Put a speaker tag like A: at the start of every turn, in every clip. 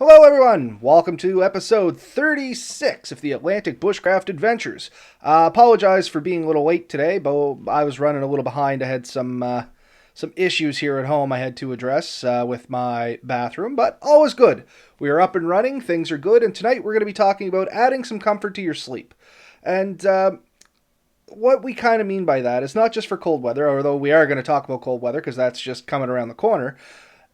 A: Hello, everyone. Welcome to episode 36 of the Atlantic Bushcraft Adventures. Apologize for being a little late today, but I was running a little behind. I had some issues here at home I had to address with my bathroom, but all is good. We are up and running. Things are good, and tonight we're going to be talking about adding some comfort to your sleep. And what we kind of mean by that is not just for cold weather, although we are going to talk about cold weather because that's just coming around the corner.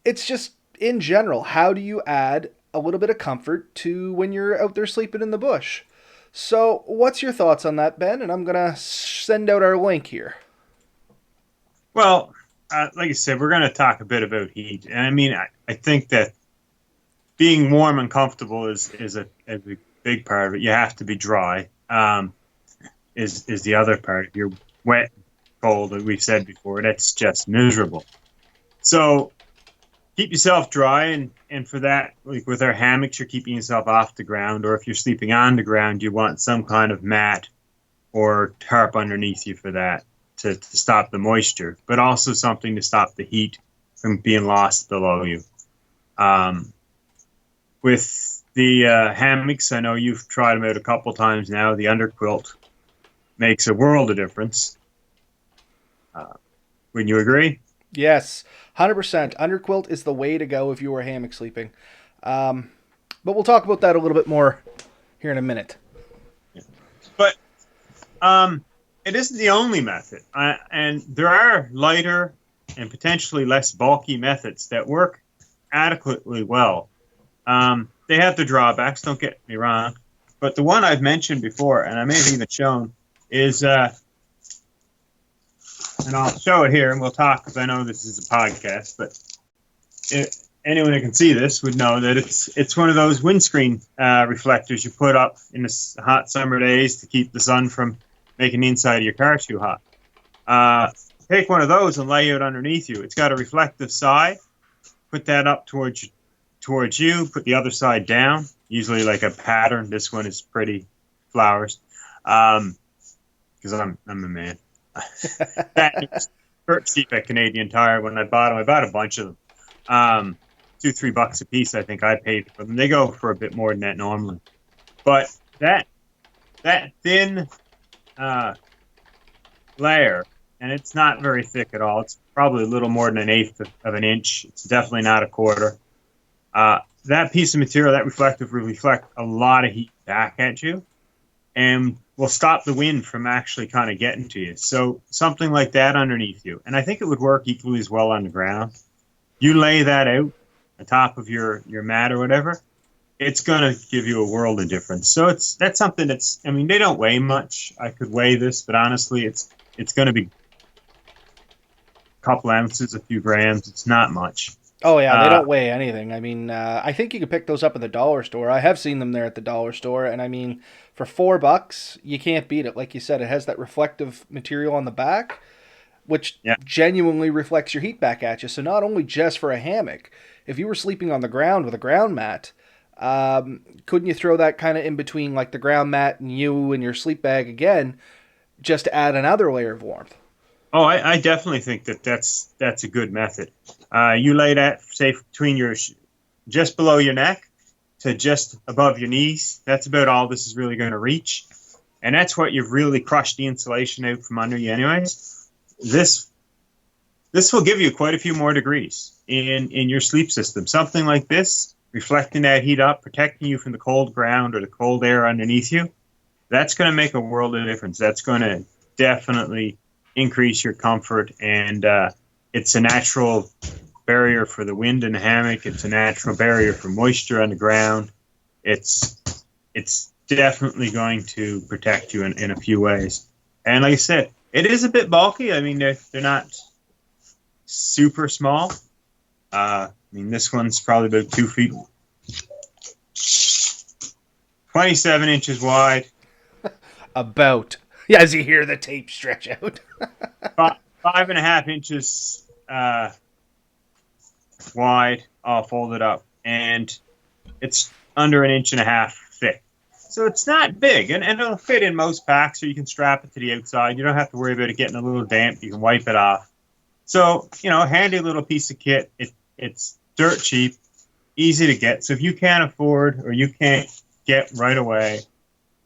A: It's just in general, how do you add a little bit of comfort to when you're out there sleeping in the bush? So, what's your thoughts on that, Ben? And I'm going to send out our link here.
B: Well, like I said, we're going to talk a bit about heat. And I mean, I think that being warm and comfortable is a big part of it. You have to be dry, is the other part. If you're wet, cold, like we've said before, that's just miserable. So keep yourself dry. And for that, like with our hammocks, you're keeping yourself off the ground. Or if you're sleeping on the ground, you want some kind of mat or tarp underneath you for that. To stop the moisture, but also something to stop the heat from being lost below you. With the hammocks, I know you've tried them out a couple times now. The underquilt makes a world of difference. Wouldn't you agree?
A: Yes, 100%. Underquilt is the way to go if you are hammock sleeping. But we'll talk about that a little bit more here in a minute.
B: But it isn't the only method, and there are lighter and potentially less bulky methods that work adequately well. They have the drawbacks, don't get me wrong, but the one I've mentioned before, and I may have even shown, is, and I'll show it here, and we'll talk, because I know this is a podcast, but anyone who can see this would know that it's one of those windscreen reflectors you put up in the hot summer days to keep the sun from making the inside of your car too hot. Take one of those and lay it underneath you. It's got a reflective side. Put that up towards you. Put the other side down. Usually like a pattern. This one is pretty flowers. Because I'm a man. That is dirt cheap at Canadian Tire. When I bought them, I bought a bunch of them. $2-3 a piece. I think I paid for them. They go for a bit more than that normally. But that thin layer, and it's not very thick at all. It's probably a little more than an eighth of an inch. It's definitely not a quarter. That piece of material, that reflective, will reflect a lot of heat back at you and will stop the wind from actually kind of getting to you. So something like that underneath you. And I think it would work equally as well on the ground. You lay that out on top of your mat or whatever, it's going to give you a world of difference. So that's something that's, I mean, they don't weigh much. I could weigh this, but honestly, it's going to be a couple ounces, a few grams. It's not much.
A: Oh, yeah, they don't weigh anything. I mean, I think you could pick those up at the dollar store. I have seen them there at the dollar store, and I mean, for $4, you can't beat it. Like you said, it has that reflective material on the back, which genuinely reflects your heat back at you. So not only just for a hammock, if you were sleeping on the ground with a ground mat, couldn't you throw that kind of in between like the ground mat and you and your sleep bag again, just to add another layer of warmth?
B: Oh, I definitely think that's a good method. You lay that, say, between just below your neck to just above your knees. That's about all this is really going to reach. And that's what you've really crushed the insulation out from under you anyways. This will give you quite a few more degrees in your sleep system. Something like this, reflecting that heat up, protecting you from the cold ground or the cold air underneath you, that's going to make a world of difference. That's going to definitely increase your comfort, and it's a natural barrier for the wind in the hammock. It's a natural barrier for moisture on the ground. It's definitely going to protect you in a few ways. And like I said, it is a bit bulky. I mean, they're not super small. I mean, this one's probably about 2 feet, 27 inches wide.
A: About. Yeah, as you hear the tape stretch out.
B: 5.5 inches wide, all folded up. And it's under 1.5 inches thick. So it's not big, and it'll fit in most packs, or you can strap it to the outside. You don't have to worry about it getting a little damp. You can wipe it off. So, a handy little piece of kit. It's dirt cheap. easy to get. So if you can't afford or you can't get right away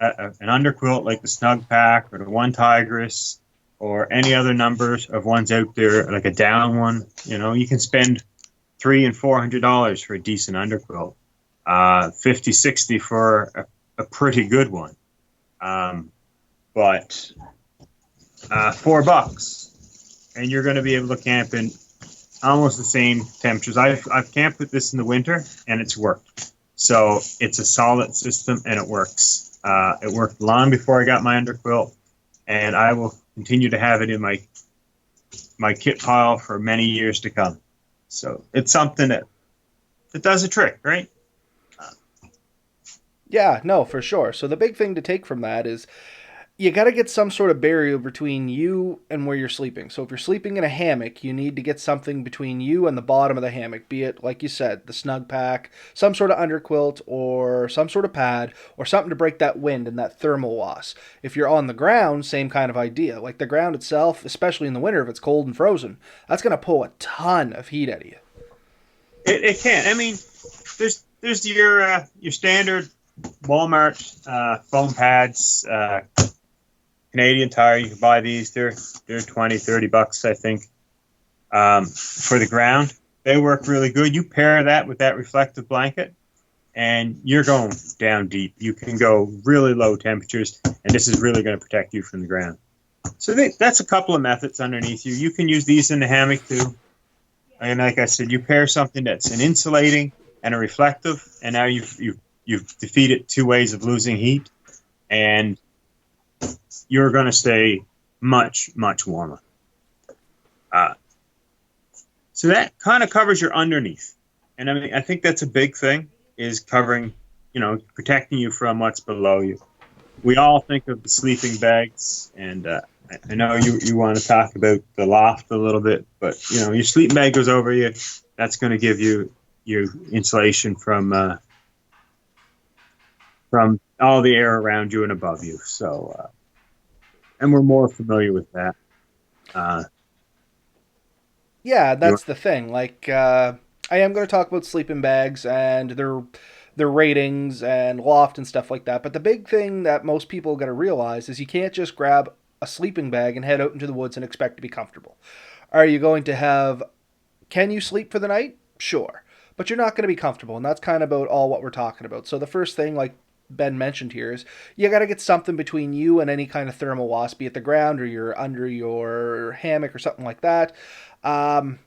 B: an underquilt like the Snug Pack or the One Tigress or any other numbers of ones out there, like a down one, you can spend $300 and $400 for a decent underquilt, 50, 60 for a pretty good one. But $4, and you're going to be able to camp in almost the same temperatures. I've camped with this in the winter, and it's worked. So it's a solid system, and it works. It worked long before I got my underquilt, and I will continue to have it in my kit pile for many years to come. So it's something that does a trick, right?
A: Yeah, no, for sure. So the big thing to take from that is you got to get some sort of barrier between you and where you're sleeping. So if you're sleeping in a hammock, you need to get something between you and the bottom of the hammock, be it, like you said, the snug pack, some sort of underquilt, or some sort of pad, or something to break that wind and that thermal loss. If you're on the ground, same kind of idea. Like the ground itself, especially in the winter if it's cold and frozen, that's going to pull a ton of heat out of you.
B: It can. I mean, there's your standard Walmart foam pads. Canadian Tire, you can buy these. They're $20-$30, I think, for the ground. They work really good. You pair that with that reflective blanket, and you're going down deep. You can go really low temperatures, and this is really going to protect you from the ground. So that's a couple of methods underneath you. You can use these in the hammock too. And like I said, you pair something that's an insulating and a reflective, and now you've defeated two ways of losing heat, and you're going to stay much, much warmer. So that kind of covers your underneath. And I mean, I think that's a big thing, is covering, protecting you from what's below you. We all think of the sleeping bags, and I know you want to talk about the loft a little bit, but, your sleeping bag goes over you. That's going to give you insulation from all the air around you and above you. So, and we're more familiar with that.
A: Yeah, that's the thing. Like, I am going to talk about sleeping bags and their ratings and loft and stuff like that. But the big thing that most people got to realize is you can't just grab a sleeping bag and head out into the woods and expect to be comfortable. Are you going to have? Can you sleep for the night? Sure, but you're not going to be comfortable, and that's kind of about all what we're talking about. So the first thing, like Ben mentioned here, is you got to get something between you and any kind of thermal loss, be it the ground or you're under your hammock or something like that. And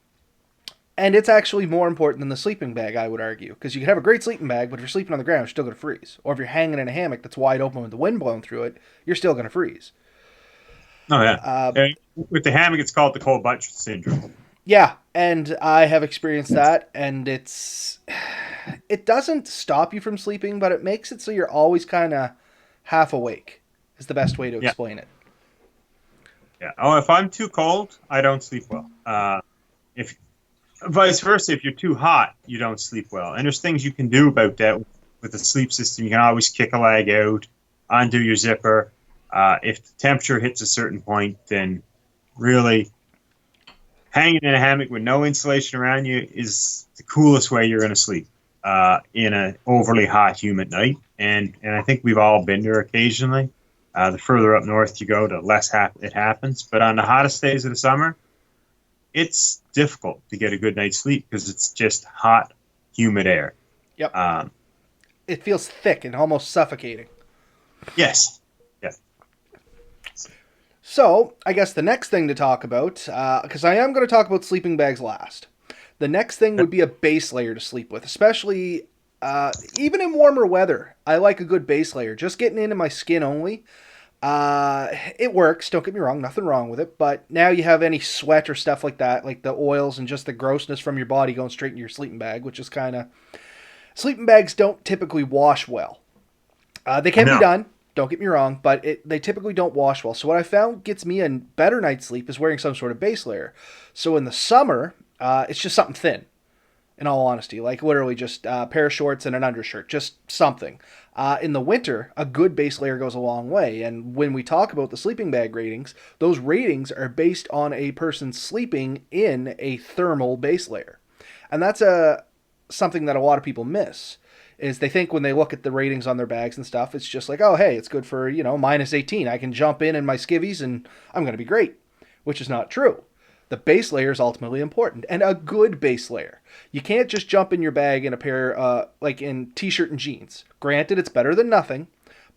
A: it's actually more important than the sleeping bag, I would argue, because you can have a great sleeping bag, but if you're sleeping on the ground, you're still going to freeze. Or if you're hanging in a hammock that's wide open with the wind blowing through it, you're still going to freeze.
B: Oh yeah. With the hammock, it's called the cold butt syndrome.
A: Yeah, and I have experienced that, and it doesn't stop you from sleeping, but it makes it so you're always kind of half awake. Is the best way to explain it.
B: Yeah. Oh, if I'm too cold, I don't sleep well. If vice versa, if you're too hot, you don't sleep well. And there's things you can do about that with the sleep system. You can always kick a leg out, undo your zipper. If the temperature hits a certain point, then really hanging in a hammock with no insulation around you is the coolest way you're going to sleep in an overly hot, humid night. And I think we've all been there occasionally. The further up north you go, the less it happens. But on the hottest days of the summer, it's difficult to get a good night's sleep because it's just hot, humid air.
A: Yep. It feels thick and almost suffocating.
B: Yes. Yeah.
A: So, I guess the next thing to talk about, because I am going to talk about sleeping bags last. The next thing would be a base layer to sleep with, especially even in warmer weather. I like a good base layer. Just getting into my skin only. It works, don't get me wrong, nothing wrong with it, but now you have any sweat or stuff like that, like the oils and just the grossness from your body going straight into your sleeping bag, which is kind of... Sleeping bags don't typically wash well. They can be done, don't get me wrong, but they typically don't wash well. So what I found gets me a better night's sleep is wearing some sort of base layer. So in the summer, it's just something thin, in all honesty, like literally just a pair of shorts and an undershirt, just something. In the winter, a good base layer goes a long way. And when we talk about the sleeping bag ratings, those ratings are based on a person sleeping in a thermal base layer. And that's something that a lot of people miss. Is they think when they look at the ratings on their bags and stuff, it's just like, oh, hey, it's good for, minus 18. I can jump in my skivvies and I'm going to be great, which is not true. The base layer is ultimately important, and a good base layer. You can't just jump in your bag in a pair, like in t-shirt and jeans. Granted, it's better than nothing,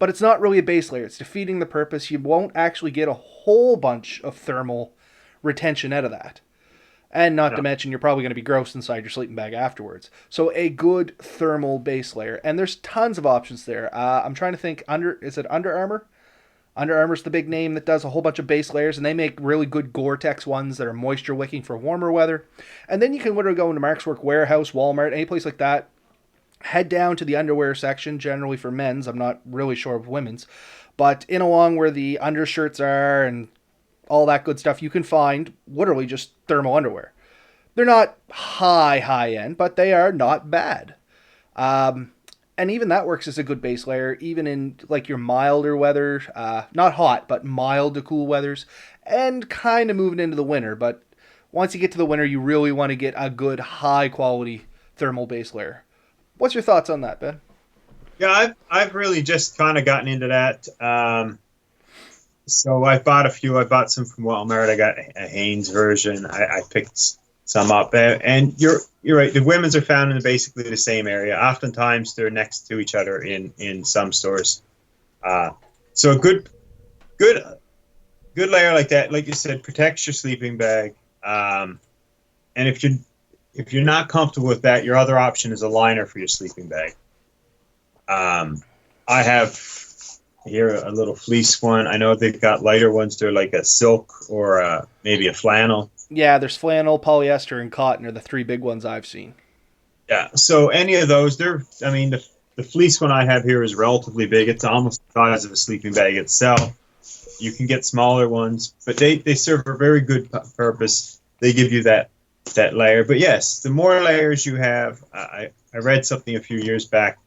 A: but it's not really a base layer. It's defeating the purpose. You won't actually get a whole bunch of thermal retention out of that. And not to mention, you're probably going to be gross inside your sleeping bag afterwards. So a good thermal base layer. And there's tons of options there. I'm trying to think, is it Under Armour? Under Armour's the big name that does a whole bunch of base layers, and they make really good Gore-Tex ones that are moisture wicking for warmer weather. And then you can literally go into Mark's Work Warehouse, Walmart, any place like that. Head down to the underwear section, generally for men's. I'm not really sure of women's. But in along where the undershirts are and all that good stuff, you can find literally just thermal underwear. They're not high end, but they are not bad. And even that works as a good base layer, even in like your milder weather, not hot, but mild to cool weathers, and kind of moving into the winter. But once you get to the winter, you really want to get a good high quality thermal base layer. What's your thoughts on that, Ben?
B: Yeah, I've really just kind of gotten into that. So I bought a few. I bought some from Walmart. I got a Hanes version. I picked some up, and you're right. The women's are found in basically the same area. Oftentimes they're next to each other in some stores. So a good layer like that, like you said, protects your sleeping bag. And if you're not comfortable with that, your other option is a liner for your sleeping bag. I have here a little fleece one. I know they've got lighter ones. They're like a silk or maybe a flannel.
A: Yeah, there's flannel, polyester, and cotton are the three big ones I've seen.
B: Yeah, so any of those, the fleece one I have here is relatively big. It's almost the size of a sleeping bag itself. You can get smaller ones, but they serve a very good purpose. They give you that layer. But yes, the more layers you have, I read something a few years back,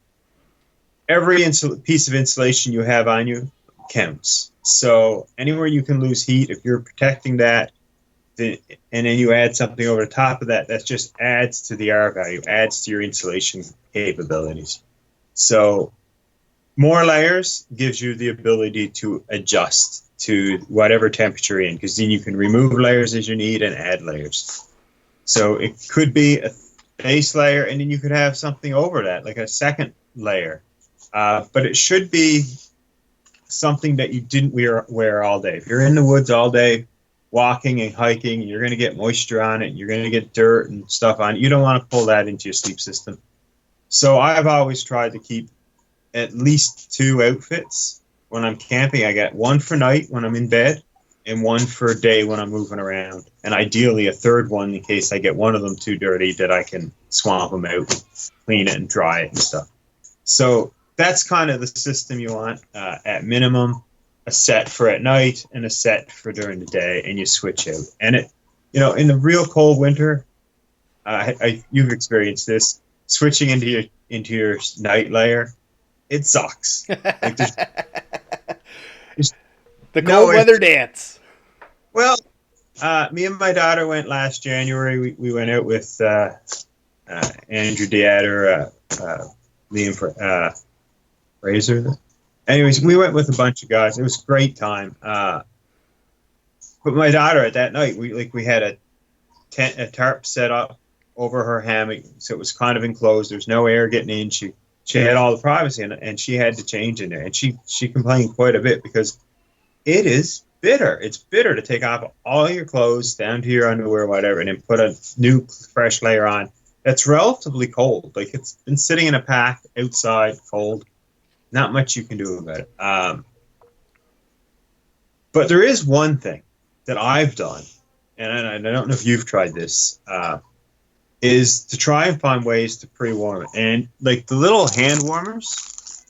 B: every piece of insulation you have on you counts. So anywhere you can lose heat, if you're protecting that, and then you add something over the top of that, that just adds to the R value, adds to your insulation capabilities. So more layers gives you the ability to adjust to whatever temperature you're in, because then you can remove layers as you need and add layers. So it could be a base layer, and then you could have something over that, like a second layer. But it should be something that you didn't wear all day. If you're in the woods all day, walking and hiking, you're going to get moisture on it, you're going to get dirt and stuff on it. You don't want to pull that into your sleep system. So I've always tried to keep at least 2 outfits when I'm camping. I got one for night when I'm in bed and one for day when I'm moving around. And ideally a third one in case I get one of them too dirty that I can swamp them out, clean it and dry it and stuff. So that's kind of the system you want at minimum. A set for at night and a set for during the day, and you switch out. And it, in the real cold winter, you've experienced this. Switching into your night layer, it sucks. Like there's
A: the cold weather dance.
B: Well, me and my daughter went last January. We went out with Andrew Deatter, Liam Fraser. Anyways, we went with a bunch of guys. It was a great time. But my daughter at that night, we had a tarp set up over her hammock, so it was kind of enclosed. There's no air getting in. She had all the privacy in it, and she had to change in there. And she complained quite a bit because it is bitter. It's bitter to take off all your clothes down to your underwear, whatever, and then put a new fresh layer on. That's relatively cold. Like it's been sitting in a pack outside, cold. Not much you can do about it. But there is one thing that I've done, and I don't know if you've tried this, is to try and find ways to pre-warm it. And like the little hand warmers,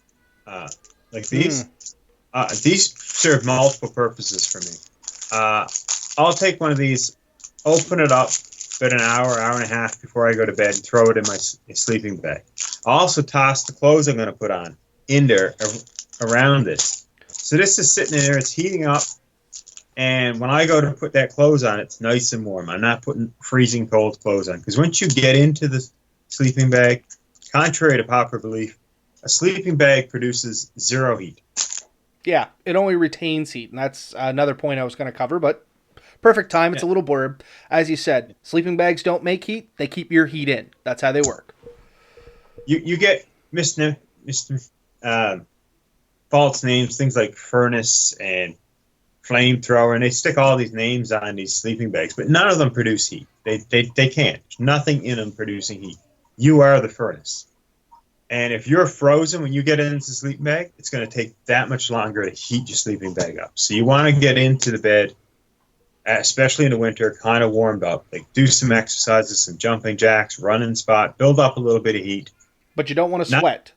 B: like these serve multiple purposes for me. I'll take one of these, open it up about an hour and a half before I go to bed, and throw it in my sleeping bag. I'll also toss the clothes I'm going to put on in there around this. So this is sitting in there, it's heating up, and when I go to put that clothes on, it's nice and warm. I'm not putting freezing cold clothes on, because once you get into sleeping bag. Contrary to popular belief, a sleeping bag produces zero heat.
A: Yeah, it only retains heat, and that's another point I was going to cover, but perfect time. It's
B: Yeah.
A: a little blurb. As you said, sleeping bags don't make heat, they keep your heat in. That's how they work.
B: You get Mr. False names, things like furnace and flamethrower, and they stick all these names on these sleeping bags, but none of them produce heat. They can't. There's nothing in them producing heat. You are the furnace. And if you're frozen when you get into the sleeping bag, it's going to take that much longer to heat your sleeping bag up. So you want to get into the bed, especially in the winter, kind of warmed up. Like do some exercises, some jumping jacks, running spot, build up a little bit of heat.
A: But you don't want to
B: Not
A: sweat.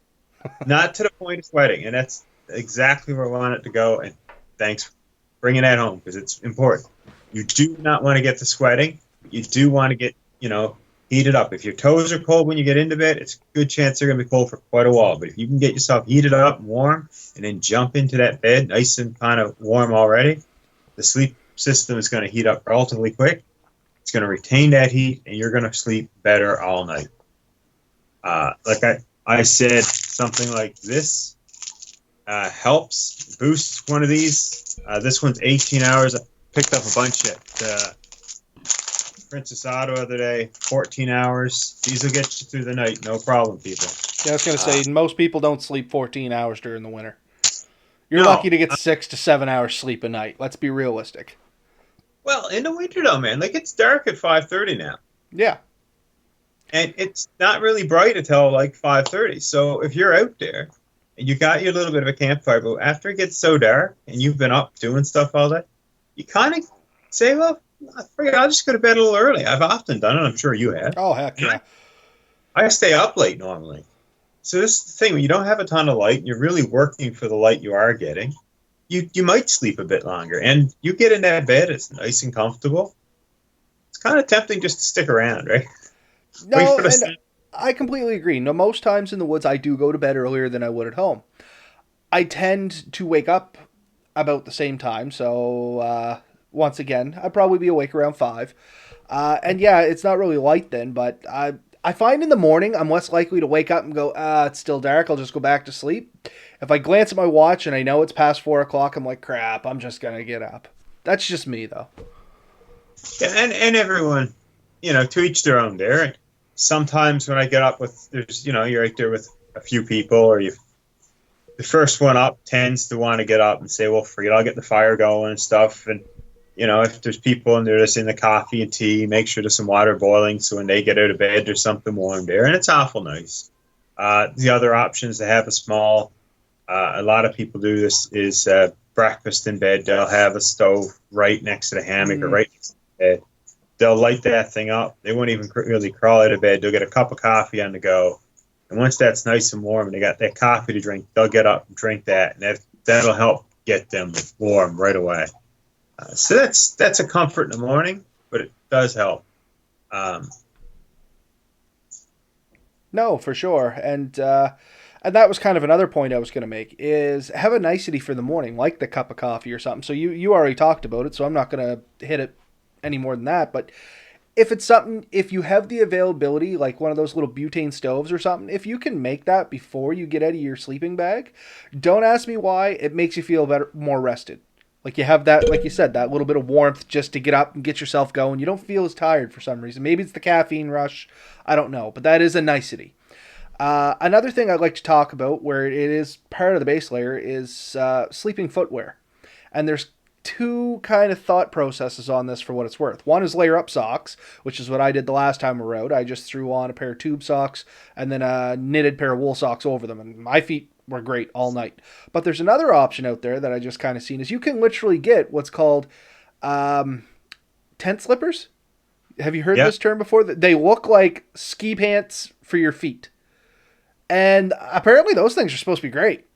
B: not to the point of sweating, and that's exactly where I want it to go. And thanks for bringing that home because it's important. You do not want to get to sweating. You do want to get heated up. If your toes are cold when you get into bed, it's a good chance they're going to be cold for quite a while. But if you can get yourself heated up and warm and then jump into that bed nice and kind of warm already, the sleep system is going to heat up relatively quick. It's going to retain that heat, and you're going to sleep better all night. Like I said, something like this helps, boosts one of these. This one's 18 hours. I picked up a bunch at Princess Auto the other day, 14 hours. These will get you through the night, no problem, people.
A: Yeah, I was going to say, most people don't sleep 14 hours during the winter. You're
B: No.
A: lucky to get 6 to 7 hours sleep a night. Let's be realistic.
B: Well, in the winter though, man, like it's dark at 5:30 now.
A: Yeah.
B: And it's not really bright until like 5:30. So if you're out there and you got your little bit of a campfire, but after it gets so dark and you've been up doing stuff all day, you kind of say, well, I figured I'll just go to bed a little early. I've often done it. I'm sure you have.
A: Oh, heck yeah.
B: I stay up late normally. So this is the thing, when you don't have a ton of light and you're really working for the light you are getting, you might sleep a bit longer. And you get in that bed, it's nice and comfortable. It's kind of tempting just to stick around, right?
A: No, and I completely agree. No, most times in the woods, I do go to bed earlier than I would at home. I tend to wake up about the same time, so once again, I'd probably be awake around 5. And yeah, it's not really light then, but I find in the morning I'm less likely to wake up and go, it's still dark, I'll just go back to sleep. If I glance at my watch and I know it's past 4 o'clock, I'm like, crap, I'm just going to get up. That's just me, though.
B: Yeah, and everyone, to each their own there. Sometimes when I get up you're right there with a few people, or the first one up tends to want to get up and say, well, forget, I'll get the fire going and stuff. And, if there's people in there that's in the coffee and tea, make sure there's some water boiling so when they get out of bed, there's something warm there. And it's awful nice. The other options to have a lot of people do this is breakfast in bed. They'll have a stove right next to the hammock or right next to the bed. They'll light that thing up. They won't even really crawl out of bed. They'll get a cup of coffee on the go. And once that's nice and warm and they got that coffee to drink, they'll get up and drink that. And that'll help get them warm right away. So that's a comfort in the morning, but it does help.
A: No, for sure. And that was kind of another point I was going to make, is have a nicety for the morning, like the cup of coffee or something. So you already talked about it, so I'm not going to hit it any more than that. But if it's something, if you have the availability, like one of those little butane stoves or something, if you can make that before you get out of your sleeping bag, don't ask me why, it makes you feel better, more rested. Like you have that, like you said, that little bit of warmth just to get up and get yourself going. You don't feel as tired for some reason. Maybe it's the caffeine rush. I don't know, but that is a nicety. Another thing I'd like to talk about, where it is part of the base layer, is sleeping footwear. And there's 2 kind of thought processes on this for what it's worth. One is layer up socks, which is what I did the last time I rode. I just threw on a pair of tube socks and then a knitted pair of wool socks over them, and my feet were great all night. But there's another option out there that I just kind of seen, is you can literally get what's called tent slippers. Have you heard this term before? They look like ski pants for your feet. And apparently those things are supposed to be great.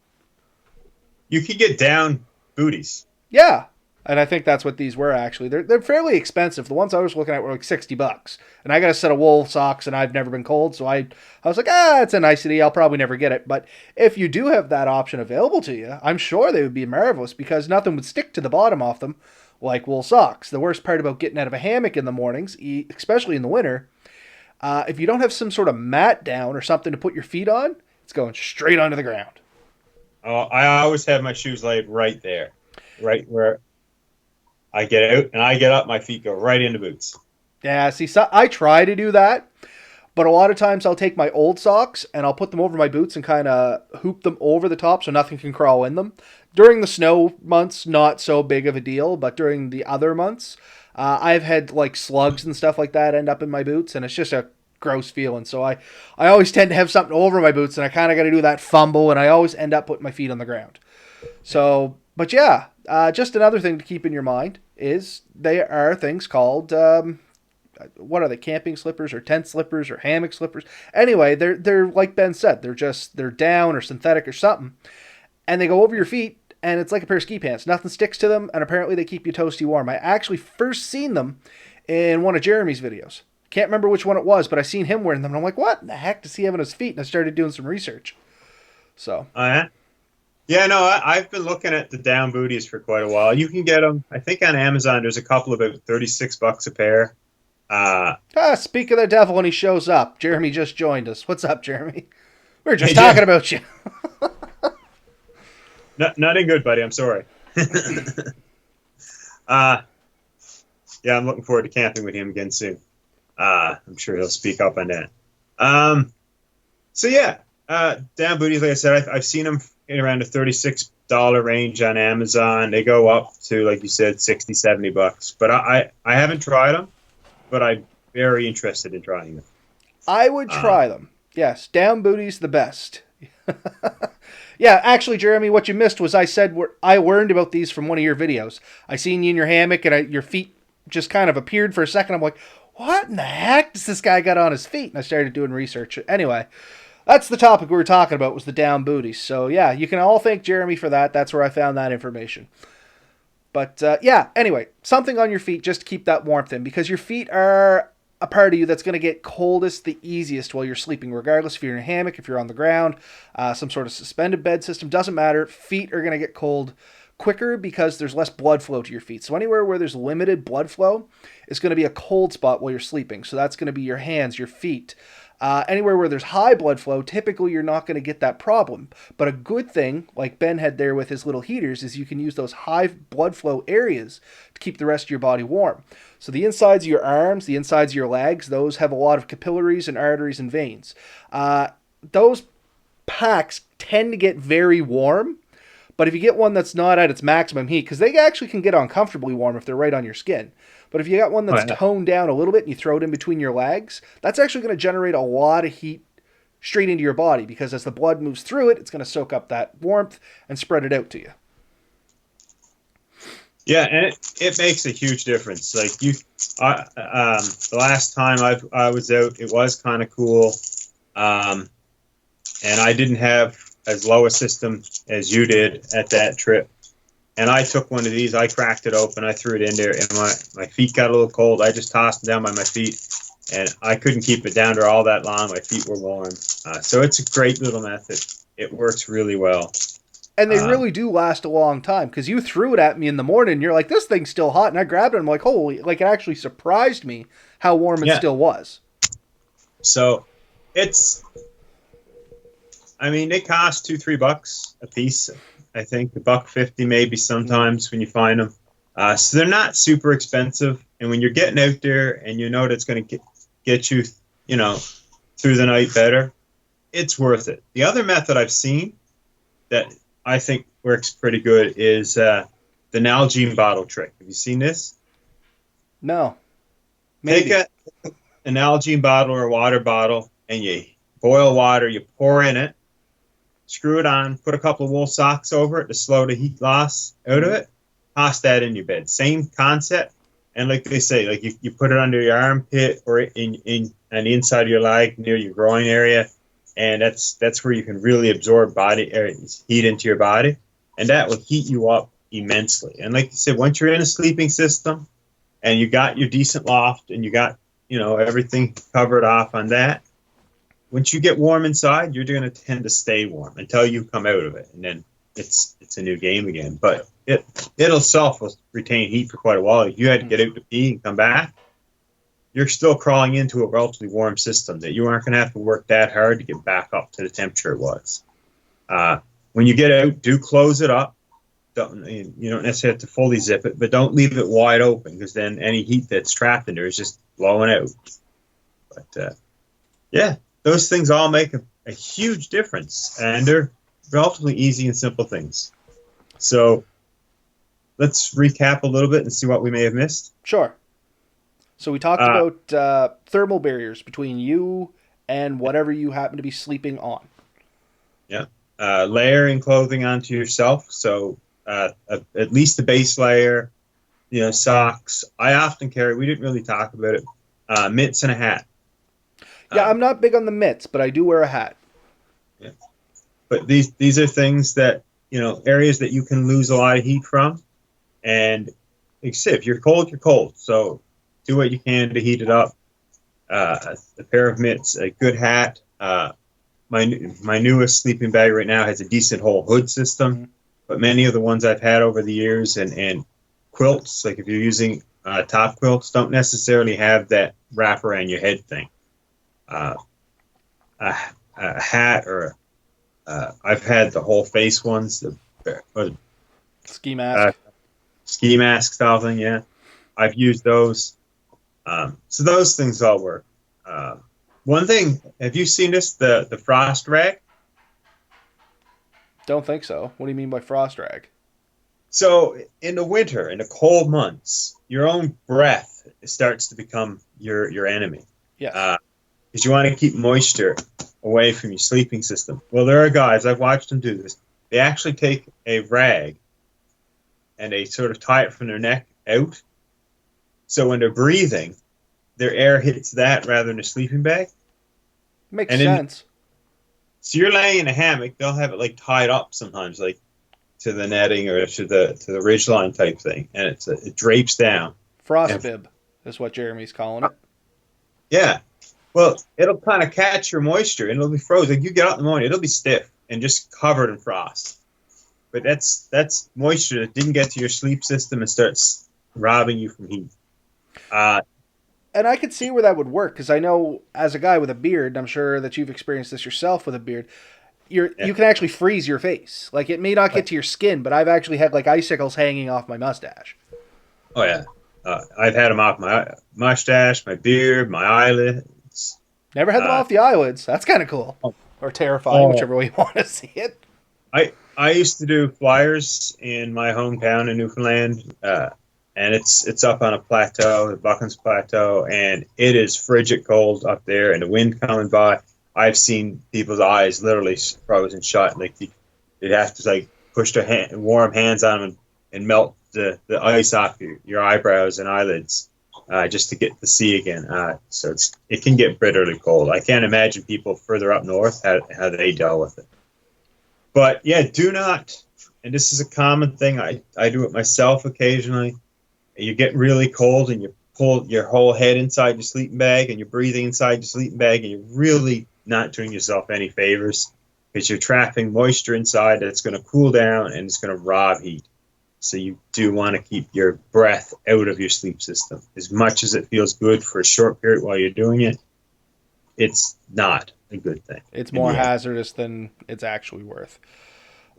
B: You could get down booties.
A: Yeah. And I think that's what these were, actually. They're fairly expensive. The ones I was looking at were like $60. And I got a set of wool socks, and I've never been cold. So I was like, it's a nicety. I'll probably never get it. But if you do have that option available to you, I'm sure they would be marvelous, because nothing would stick to the bottom off them like wool socks. The worst part about getting out of a hammock in the mornings, especially in the winter, If you don't have some sort of mat down or something to put your feet on, it's going straight onto the ground.
B: Oh, I always have my shoes laid right there, right where I get out and I get up, my feet go right into boots.
A: Yeah, see, so I try to do that, but a lot of times I'll take my old socks and I'll put them over my boots and kind of hoop them over the top so nothing can crawl in them. During the snow months, not so big of a deal, but during the other months, I've had like slugs and stuff like that end up in my boots, and it's just a gross feeling. So I always tend to have something over my boots, and I kind of got to do that fumble, and I always end up putting my feet on the ground. So, but yeah, just another thing to keep in your mind is there are things called what are they, camping slippers or tent slippers or hammock slippers? Anyway, they're like Ben said, they're down or synthetic or something, and they go over your feet, and it's like a pair of ski pants. Nothing sticks to them, and apparently they keep you toasty warm. I actually first seen them in one of Jeremy's videos. Can't remember which one it was, but I seen him wearing them, and I'm like, what in the heck does he have on his feet? And I started doing some research. So.
B: Oh, yeah? Yeah, no, I've been looking at the down booties for quite a while. You can get them, I think, on Amazon. There's a couple about $36 a pair.
A: Speak of the devil when he shows up. Jeremy just joined us. What's up, Jeremy? We were just talking about you.
B: Nothing good, buddy. I'm sorry. Yeah, I'm looking forward to camping with him again soon. I'm sure he'll speak up on that. So yeah, down booties, like I said, I've seen them in around the $36 range on Amazon. They go up to, like you said, $60, $70. But I haven't tried them, but I'm very interested in trying them.
A: I would try them. Yes, down booties the best. Yeah, actually, Jeremy, what you missed was I said I learned about these from one of your videos. I seen you in your hammock, and your feet just kind of appeared for a second. I'm like, what in the heck does this guy got on his feet? And I started doing research. Anyway, that's the topic we were talking about, was the down booties. So yeah, you can all thank Jeremy for that. That's where I found that information. But yeah, anyway, something on your feet just to keep that warmth in, because your feet are a part of you that's going to get coldest the easiest while you're sleeping, regardless if you're in a hammock, if you're on the ground, some sort of suspended bed system, doesn't matter. Feet are going to get cold quicker because there's less blood flow to your feet. So anywhere where there's limited blood flow is going to be a cold spot while you're sleeping. So that's going to be your hands, your feet. Anywhere where there's high blood flow, typically you're not going to get that problem. But a good thing, like Ben had there with his little heaters, is you can use those high blood flow areas to keep the rest of your body warm. So the insides of your arms, the insides of your legs, those have a lot of capillaries and arteries and veins. Those packs tend to get very warm, but if you get one that's not at its maximum heat, because they actually can get uncomfortably warm if they're right on your skin. But if you got one that's toned down a little bit and you throw it in between your legs, that's actually going to generate a lot of heat straight into your body, because as the blood moves through it, it's going to soak up that warmth and spread it out to you.
B: Yeah, and it makes a huge difference. Like the last time I was out, it was kind of cool, and I didn't have as low a system as you did at that trip. And I took one of these, I cracked it open, I threw it in there, and my feet got a little cold. I just tossed them down by my feet, and I couldn't keep it down there all that long. My feet were warm. So it's a great little method. It works really well.
A: And they really do last a long time, because you threw it at me in the morning, and you're like, this thing's still hot, and I grabbed it, and I'm like, holy, like it actually surprised me how warm it still was. So
B: it's, I mean, they cost $2-3 a piece. I think $1.50 maybe sometimes when you find them. So they're not super expensive. And when you're getting out there and you know that it's going to get you, through the night better, it's worth it. The other method I've seen that I think works pretty good is the Nalgene bottle trick. Have you seen this?
A: No. Maybe.
B: Take an Nalgene bottle or a water bottle and you boil water, you pour in it, screw it on, put a couple of wool socks over it to slow the heat loss out of it, toss that in your bed. Same concept. And like they say, like you put it under your armpit or in on the inside of your leg near your groin area, and that's where you can really absorb heat into your body, and that will heat you up immensely. And like you said, once you're in a sleeping system and you got your decent loft and you got everything covered off on that, once you get warm inside, you're going to tend to stay warm until you come out of it, and then it's a new game again. But it'll retain heat for quite a while. If you had to get out to pee and come back, you're still crawling into a relatively warm system that you aren't going to have to work that hard to get back up to the temperature it was. When you get out, do close it up. You don't necessarily have to fully zip it, but don't leave it wide open because then any heat that's trapped in there is just blowing out. But yeah, those things all make a huge difference, and they're relatively easy and simple things. So let's recap a little bit and see what we may have missed.
A: Sure. So we talked about thermal barriers between you and whatever you happen to be sleeping on.
B: Yeah. Layering clothing onto yourself. So at least the base layer, socks. I often carry, we didn't really talk about it, mitts and a hat.
A: Yeah, I'm not big on the mitts, but I do wear a hat.
B: Yeah. But these are things that, areas that you can lose a lot of heat from. And if you're cold, you're cold. So do what you can to heat it up. A pair of mitts, a good hat. My newest sleeping bag right now has a decent whole hood system. Mm-hmm. But many of the ones I've had over the years and quilts, like if you're using top quilts, don't necessarily have that wrap around your head thing. A hat or I've had the whole face ones, the
A: ski mask.
B: Ski mask style thing, yeah. I've used those. So those things all work. One thing, have you seen this, the frost rag?
A: Don't think so. What do you mean by frost rag?
B: So in the winter, in the cold months, your own breath starts to become your enemy.
A: Yeah.
B: Because you want to keep moisture away from your sleeping system. Well, there are guys, I've watched them do this. They actually take a rag and they sort of tie it from their neck out. So when they're breathing, their air hits that rather than a sleeping bag.
A: Makes sense.
B: So you're laying in a hammock, they'll have it like tied up sometimes, like to the netting or to the ridge line type thing, and it drapes down.
A: Frost bib is what Jeremy's calling it.
B: Yeah. Well, it'll kind of catch your moisture and it'll be frozen. Like you get out in the morning, it'll be stiff and just covered in frost. But that's moisture that didn't get to your sleep system and starts robbing you from heat.
A: And I could see where that would work, because I know as a guy with a beard, I'm sure that you've experienced this yourself with a beard, you can actually freeze your face. Like, it may not get to your skin, but I've actually had, like, icicles hanging off my mustache.
B: Oh, yeah. I've had them off my mustache, my beard, my eyelids.
A: Never had them off the eyelids. That's kind of cool. Or terrifying, whichever way you want to see it.
B: I used to do flyers in my hometown in Newfoundland, and it's up on a plateau, the Buckens Plateau, and it is frigid cold up there, and the wind coming by. I've seen people's eyes literally frozen shut, like you'd have to like push their warm hands on them and melt the ice off your eyebrows and eyelids just to get to see again. So it can get bitterly cold. I can't imagine people further up north how they deal with it. But yeah, do not, and this is a common thing. I do it myself occasionally. You get really cold and you pull your whole head inside your sleeping bag and you're breathing inside your sleeping bag and you're really not doing yourself any favors because you're trapping moisture inside that's going to cool down and it's going to rob heat. So you do want to keep your breath out of your sleep system. As much as it feels good for a short period while you're doing it, it's not a good thing.
A: It's more hazardous than it's actually worth.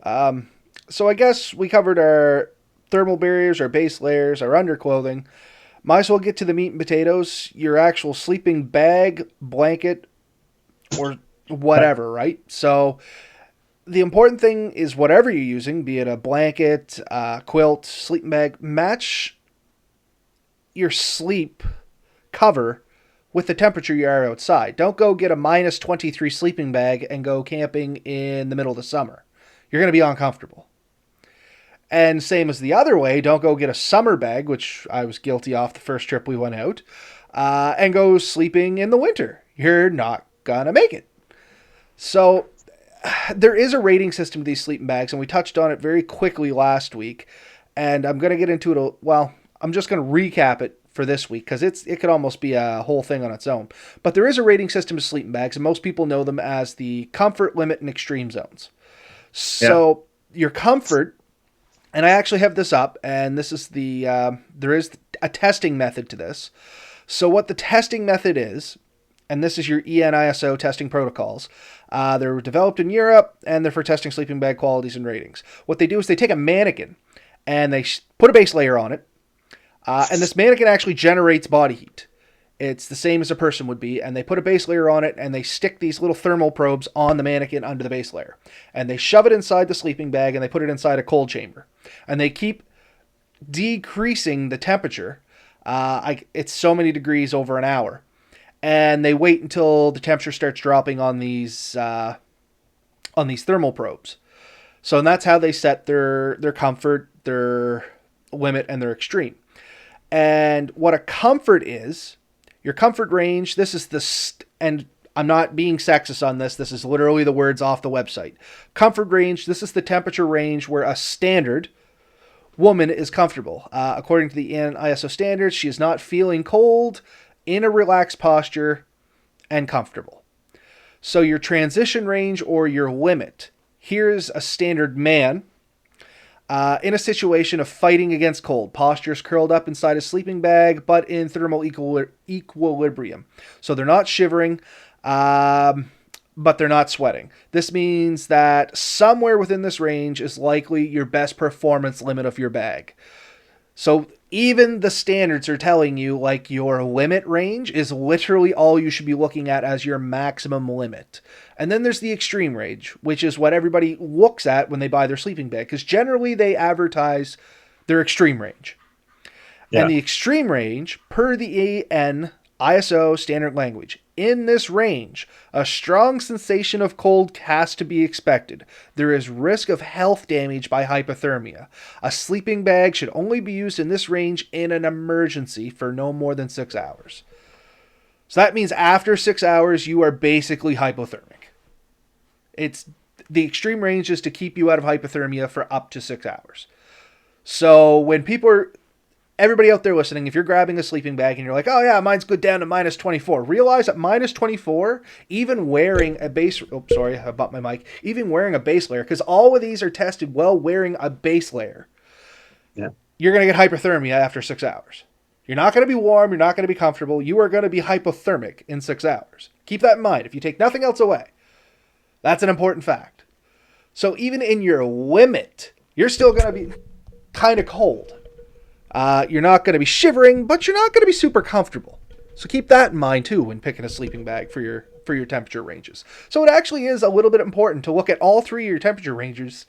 A: So I guess we covered our thermal barriers, our base layers, our underclothing. Might as well get to the meat and potatoes, your actual sleeping bag, blanket, or whatever, right? So the important thing is whatever you're using, be it a blanket, quilt, sleeping bag, match your sleep cover with the temperature you are outside. Don't go get a minus 23 sleeping bag and go camping in the middle of the summer. You're going to be uncomfortable. And same as the other way, don't go get a summer bag, which I was guilty of the first trip we went out, and go sleeping in the winter. You're not going to make it. So there is a rating system to these sleeping bags, and we touched on it very quickly last week. And I'm going to get into it. I'm just going to recap it for this week because it could almost be a whole thing on its own. But there is a rating system to sleeping bags, and most people know them as the comfort, limit, and extreme zones. So your comfort, and I actually have this up, and this is there is a testing method to this. So what the testing method is, and this is your ENISO testing protocols. They're developed in Europe, and they're for testing sleeping bag qualities and ratings. What they do is they take a mannequin, and they put a base layer on it, and this mannequin actually generates body heat. It's the same as a person would be, and they put a base layer on it, and they stick these little thermal probes on the mannequin under the base layer. And they shove it inside the sleeping bag, and they put it inside a cold chamber. And they keep decreasing the temperature. It's so many degrees over an hour. And they wait until the temperature starts dropping on these thermal probes. So and that's how they set their comfort, their limit, and their extreme. And what a comfort is, your comfort range, this is and I'm not being sexist on this. This is literally the words off the website. Comfort range, this is the temperature range where a standard woman is comfortable. According to the ISO standards, she is not feeling cold, in a relaxed posture, and comfortable. So your transition range or your limit, here's a standard man in a situation of fighting against cold. Postures curled up inside a sleeping bag, but in thermal equilibrium. So they're not shivering, but they're not sweating. This means that somewhere within this range is likely your best performance limit of your bag. So even the standards are telling you like your limit range is literally all you should be looking at as your maximum limit. And then there's the extreme range, which is what everybody looks at when they buy their sleeping bag, because generally they advertise their extreme range. Yeah. And the extreme range, per the AN ISO standard language, in this range, a strong sensation of cold has to be expected. There is risk of health damage by hypothermia. A sleeping bag should only be used in this range in an emergency for no more than 6 hours. So that means after 6 hours, you are basically hypothermic. It's the extreme range is to keep you out of hypothermia for up to 6 hours. So when everybody out there listening, if you're grabbing a sleeping bag and you're like, oh yeah, mine's good down to minus 24, realize at minus 24, even wearing a base, I bumped my mic, even wearing a base layer, because all of these are tested while wearing a base layer, you're going to get hypothermia after 6 hours. You're not going to be warm, you're not going to be comfortable, you are going to be hypothermic in 6 hours. Keep that in mind. If you take nothing else away, that's an important fact. So even in your limit, you're still going to be kind of cold. You're not going to be shivering, but you're not going to be super comfortable. So keep that in mind too when picking a sleeping bag for your temperature ranges. So it actually is a little bit important to look at all three of your temperature ranges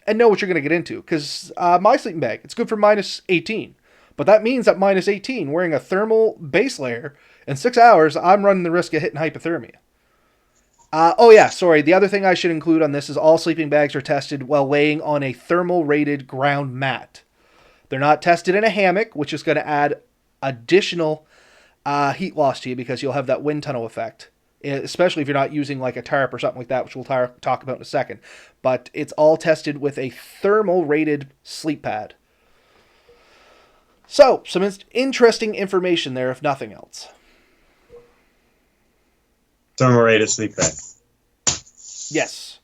A: and know what you're going to get into. Because my sleeping bag, it's good for minus 18. But that means at minus 18, wearing a thermal base layer in 6 hours, I'm running the risk of hitting hypothermia. The other thing I should include on this is all sleeping bags are tested while laying on a thermal rated ground mat. They're not tested in a hammock, which is going to add additional heat loss to you because you'll have that wind tunnel effect, especially if you're not using like a tarp or something like that, which we'll talk about in a second. But it's all tested with a thermal rated sleep pad. So, some interesting information there, if nothing else.
B: Thermal rated sleep pad.
A: Yes.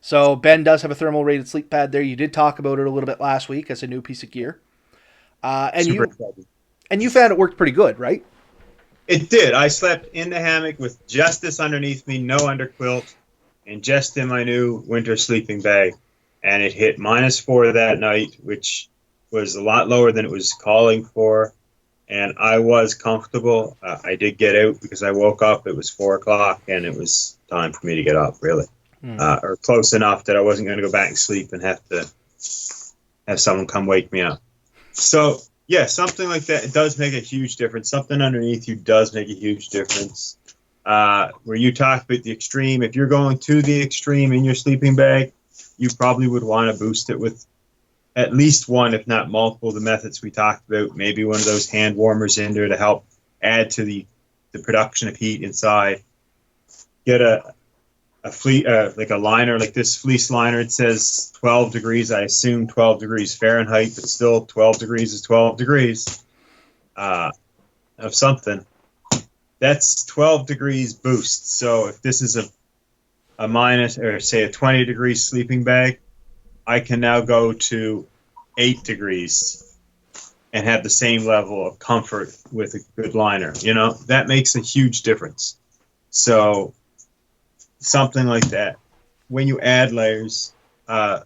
A: So Ben does have a thermal rated sleep pad there. You did talk about it a little bit last week as a new piece of gear. And you found it worked pretty good, right?
B: It did. I slept in the hammock with just this underneath me, no underquilt, and just in my new winter sleeping bag. And it hit -4 that night, which was a lot lower than it was calling for. And I was comfortable. I did get out because I woke up. It was 4 o'clock, and it was time for me to get up, really. Or close enough that I wasn't going to go back and sleep and have to have someone come wake me up. So, yeah, something like that, it does make a huge difference. Something underneath you does make a huge difference. Where you talk about the extreme, if you're going to the extreme in your sleeping bag, you probably would want to boost it with at least one, if not multiple, of the methods we talked about. Maybe one of those hand warmers in there to help add to the production of heat inside. Get a like a liner, like this fleece liner. It says 12 degrees. I assume 12 degrees Fahrenheit, but still 12 degrees is 12 degrees of something. That's 12 degrees boost. So if this is a minus, or say a 20 degree sleeping bag, I can now go to 8 degrees and have the same level of comfort with a good liner. That makes a huge difference. So something like that. When you add layers, I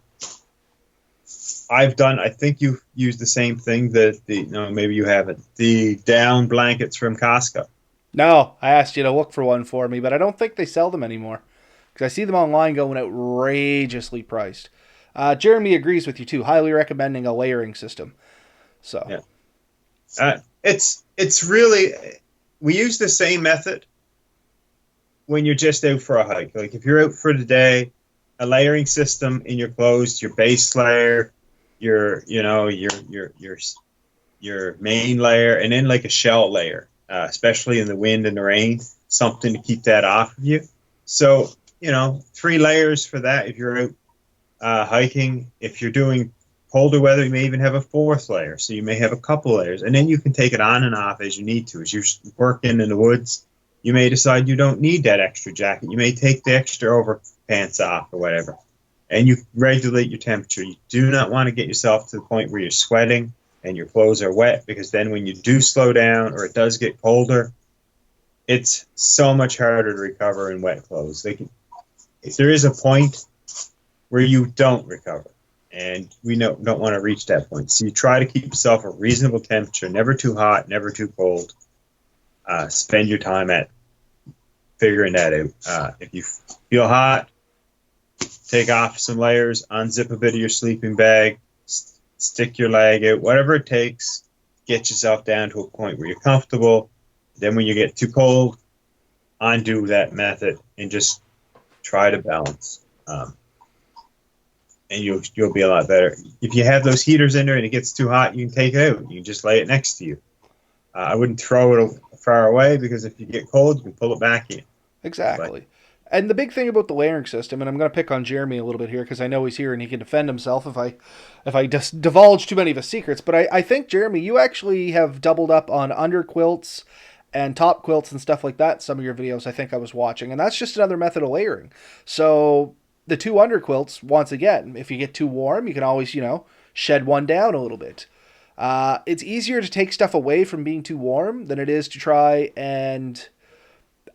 B: think you've used the same thing that no, maybe you haven't. The down blankets from Costco.
A: No, I asked you to look for one for me, but I don't think they sell them anymore because I see them online going outrageously priced. Jeremy agrees with you too, highly recommending a layering system. So,
B: Yeah. It's really, we use the same method when you're just out for a hike. Like if you're out for the day, a layering system in your clothes, your base layer, your main layer, and then like a shell layer, especially in the wind and the rain, something to keep that off of you. So 3 layers for that. If you're out hiking, if you're doing colder weather, you may even have a 4th layer. So you may have a couple layers, and then you can take it on and off as you need to. As you're working in the woods, you may decide you don't need that extra jacket. You may take the extra overpants off or whatever, and you regulate your temperature. You do not want to get yourself to the point where you're sweating and your clothes are wet, because then when you do slow down or it does get colder, it's so much harder to recover in wet clothes. If there is a point where you don't recover, and we don't want to reach that point. So you try to keep yourself a reasonable temperature, never too hot, never too cold. Spend your time at figuring that out. If you feel hot, take off some layers, unzip a bit of your sleeping bag, stick your leg out, whatever it takes, get yourself down to a point where you're comfortable. Then when you get too cold, undo that method and just try to balance. And you'll be a lot better. If you have those heaters in there and it gets too hot, you can take it out. You can just lay it next to you. I wouldn't throw it far away, because if you get cold, you can pull it back in.
A: exactly.
B: But
A: And the big thing about the layering system, and I'm going to pick on Jeremy a little bit here because I know he's here and he can defend himself if I just divulge too many of his secrets. But I think, Jeremy, you actually have doubled up on under quilts and top quilts and stuff like that. Some of your videos I think I was watching, and that's just another method of layering. So the 2 under quilts, once again, if you get too warm, you can always shed one down a little bit. It's easier to take stuff away from being too warm than it is to try and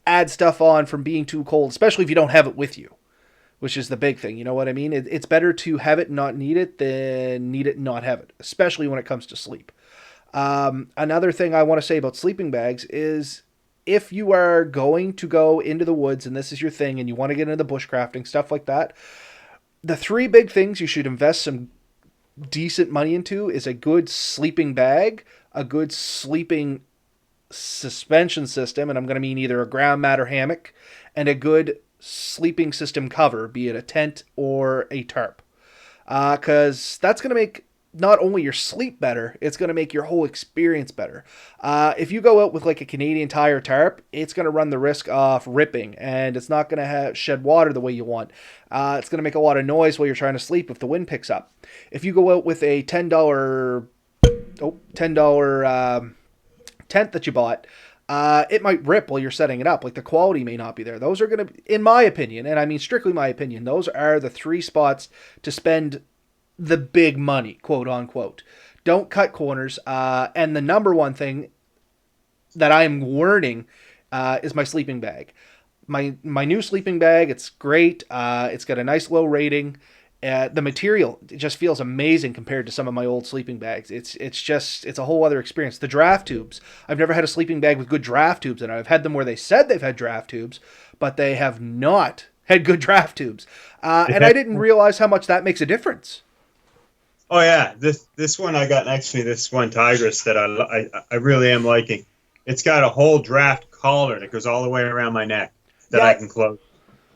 A: add stuff on from being too cold, especially if you don't have it with you, which is the big thing. You know what I mean? It's better to have it and not need it than need it and not have it, especially when it comes to sleep. Another thing I want to say about sleeping bags is if you are going to go into the woods and this is your thing and you want to get into the bushcrafting, stuff like that, the 3 big things you should invest some decent money into is a good sleeping bag, a good sleeping suspension system, and I'm going to mean either a ground mat or hammock, and a good sleeping system cover, be it a tent or a tarp. Because that's going to make not only your sleep better, it's going to make your whole experience better. If you go out with like a Canadian Tire tarp, it's going to run the risk of ripping, and it's not going to shed water the way you want. It's going to make a lot of noise while you're trying to sleep if the wind picks up. If you go out with a $10 tent that you bought, it might rip while you're setting it up. Like the quality may not be there. Those are going to, in my opinion, and I mean strictly my opinion, those are the 3 spots to spend the big money, quote unquote. Don't cut corners. And the number one thing that I'm learning is my sleeping bag. My new sleeping bag, it's great. It's got a nice low rating. The material just feels amazing compared to some of my old sleeping bags. It's a whole other experience. The draft tubes. I've never had a sleeping bag with good draft tubes, and I've had them where they said they've had draft tubes, but they have not had good draft tubes. And I didn't realize how much that makes a difference.
B: oh yeah, this one I got next to me, this one Tigris that I really am liking. It's got a whole draft collar that goes all the way around my neck that I
A: Yeah,
B: can close.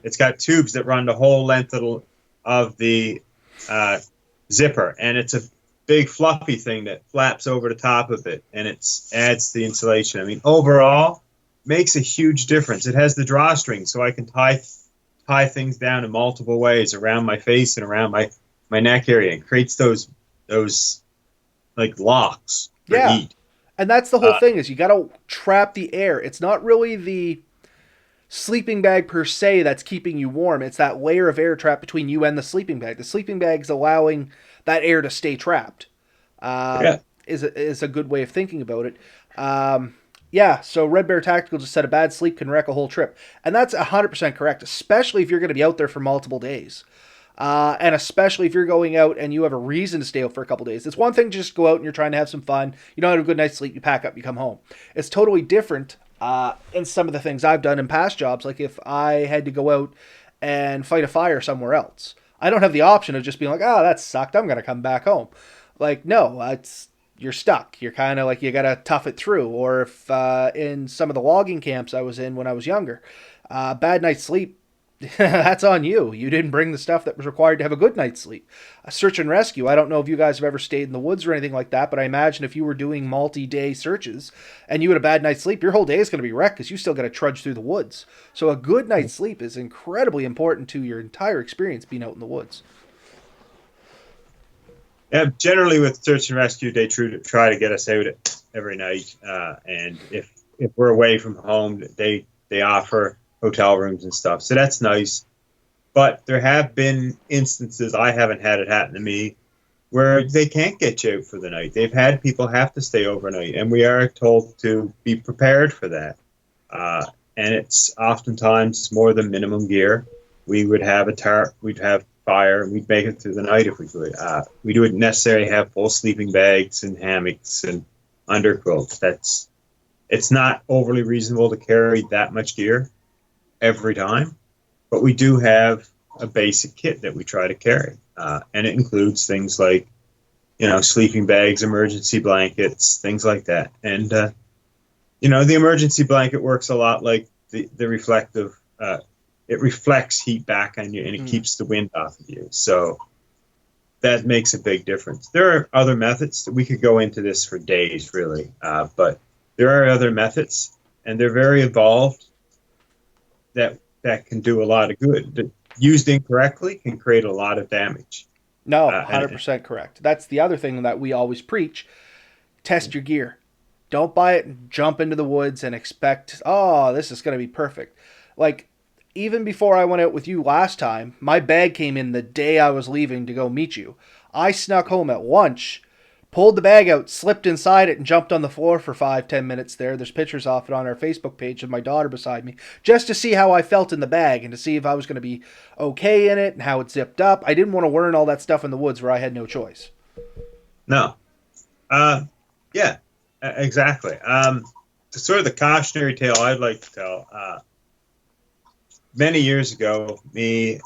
B: It's got tubes that run the whole length of the zipper, and it's a big fluffy thing that flaps over the top of it, and it adds the insulation. I mean, overall, makes a huge difference. It has the drawstring, so I can tie things down in multiple ways around my face and around my neck area, and creates those like locks for
A: yeah.
B: heat.
A: And that's the whole thing is you got to trap the air. It's not really the sleeping bag per se that's keeping you warm. It's that layer of air trap between you and the sleeping bag. The sleeping bag's allowing that air to stay trapped.
B: Yeah.
A: is a good way of thinking about it. Yeah, so Red Bear Tactical just said a bad sleep can wreck a whole trip, and that's 100% correct, especially if you're going to be out there for multiple days. And especially if you're going out and you have a reason to stay out for a couple days. It's one thing to just go out and you're trying to have some fun. You don't have a good night's sleep, you pack up, you come home. It's totally different in some of the things I've done in past jobs, like if I had to go out and fight a fire somewhere else. I don't have the option of just being like, oh, that sucked, I'm going to come back home. Like, no, it's you're stuck. You're kind of like you got to tough it through. Or if in some of the logging camps I was in when I was younger, bad night's sleep, that's on you. You didn't bring the stuff that was required to have a good night's sleep. A search and rescue. I don't know if you guys have ever stayed in the woods or anything like that, but I imagine if you were doing multi-day searches and you had a bad night's sleep, your whole day is going to be wrecked because you still got to trudge through the woods. So a good night's sleep is incredibly important to your entire experience being out in the woods.
B: Yeah, generally with search and rescue, they try to get us out every night, and if we're away from home, they offer hotel rooms and stuff. So that's nice. But there have been instances, I haven't had it happen to me, where they can't get you out for the night. They've had people have to stay overnight, and we are told to be prepared for that. And it's oftentimes more than minimum gear. We would have a tarp, we'd have fire, and we'd make it through the night if we could. We wouldn't necessarily have full sleeping bags and hammocks and underquilts. It's not overly reasonable to carry that much gear every time, but we do have a basic kit that we try to carry, and it includes things like, sleeping bags, emergency blankets, things like that. And the emergency blanket works a lot like the reflective. It reflects heat back on you, and it keeps the wind off of you. So that makes a big difference. There are other methods that we could go into this for days, really, but there are other methods, and they're very evolved. That can do a lot of good. That used incorrectly can create a lot of damage.
A: No, 100% correct. That's the other thing that we always preach. Test your gear. Don't buy it and jump into the woods and expect, oh, this is going to be perfect. Like, even before I went out with you last time, my bag came in the day I was leaving to go meet you. I snuck home at lunch, pulled the bag out, slipped inside it, and jumped on the floor for 5-10 minutes there. There's pictures of it on our Facebook page of my daughter beside me, just to see how I felt in the bag and to see if I was going to be okay in it and how it zipped up. I didn't want to learn all that stuff in the woods where I had no choice.
B: No. Yeah, exactly. Sort of the cautionary tale I'd like to tell. Many years ago, a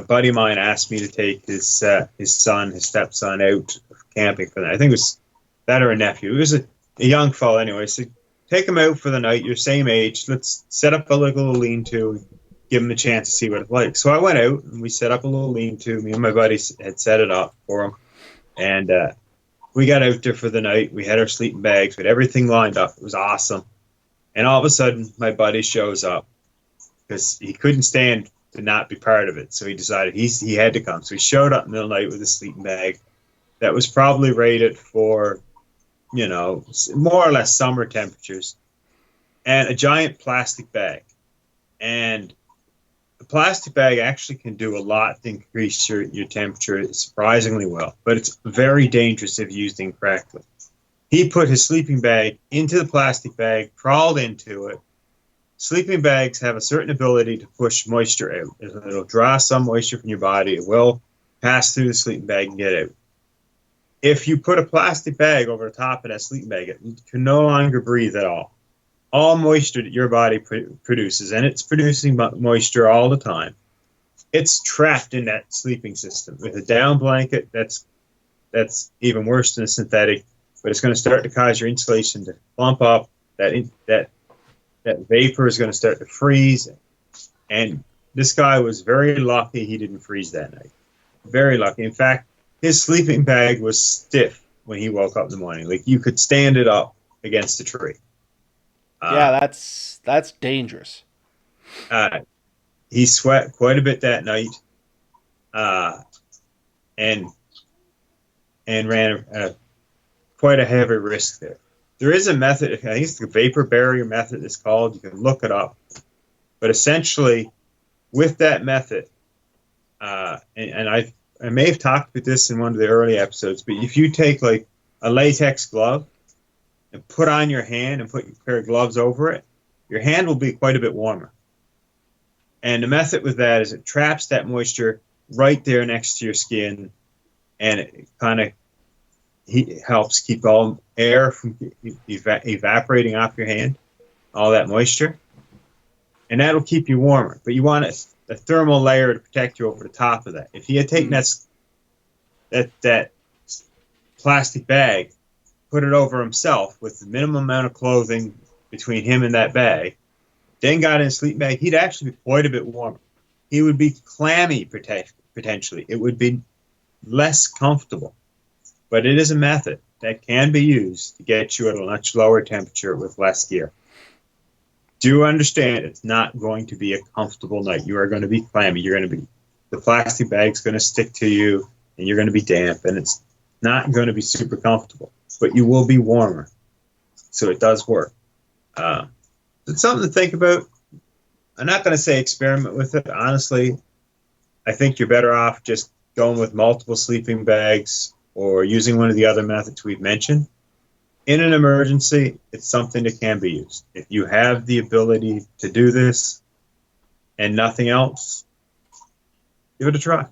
B: buddy of mine asked me to take his stepson out camping for the night. I think it was that or a nephew. It was a young fellow anyway. So take him out for the night. You're same age. Let's set up a little lean-to, give him a chance to see what it's like. So I went out and we set up a little lean-to. Me and my buddy had set it up for him. And we got out there for the night. We had our sleeping bags. We had everything lined up. It was awesome. And all of a sudden, my buddy shows up because he couldn't stand to not be part of it. So he decided he had to come. So he showed up in the middle of the night with a sleeping bag that was probably rated for, more or less summer temperatures, and a giant plastic bag. And the plastic bag actually can do a lot to increase your temperature surprisingly well, but it's very dangerous if used incorrectly. He put his sleeping bag into the plastic bag, crawled into it. Sleeping bags have a certain ability to push moisture out. It'll draw some moisture from your body. It will pass through the sleeping bag and get out. If you put a plastic bag over the top of that sleeping bag, it can no longer breathe at all. All moisture that your body produces, and it's producing moisture all the time, it's trapped in that sleeping system. With a down blanket, that's even worse than a synthetic, but it's going to start to cause your insulation to clump up. That vapor is going to start to freeze. And this guy was very lucky he didn't freeze that night. Very lucky. In fact, his sleeping bag was stiff when he woke up in the morning. Like, you could stand it up against a tree.
A: Yeah, that's dangerous.
B: He sweat quite a bit that night, and ran quite a heavy risk there. There is a method, I think it's the vapor barrier method it's called. You can look it up. But essentially, with that method, and I may have talked about this in one of the early episodes, but if you take like a latex glove and put on your hand and put a pair of gloves over it, your hand will be quite a bit warmer. And the method with that is it traps that moisture right there next to your skin, and it kind of helps keep all air from evaporating off your hand, all that moisture. And that'll keep you warmer. But you want a thermal layer to protect you over the top of that. If he had taken that plastic bag, put it over himself with the minimum amount of clothing between him and that bag, then got in a sleeping bag, he'd actually be quite a bit warmer. He would be clammy potentially. It would be less comfortable. But it is a method that can be used to get you at a much lower temperature with less gear. Do understand it's not going to be a comfortable night. You are going to be clammy. The plastic bag's going to stick to you, and you're going to be damp, and it's not going to be super comfortable. But you will be warmer. So it does work. It's something to think about. I'm not going to say experiment with it. Honestly, I think you're better off just going with multiple sleeping bags or using one of the other methods we've mentioned. In an emergency, it's something that can be used. If you have the ability to do this and nothing else, give it a try.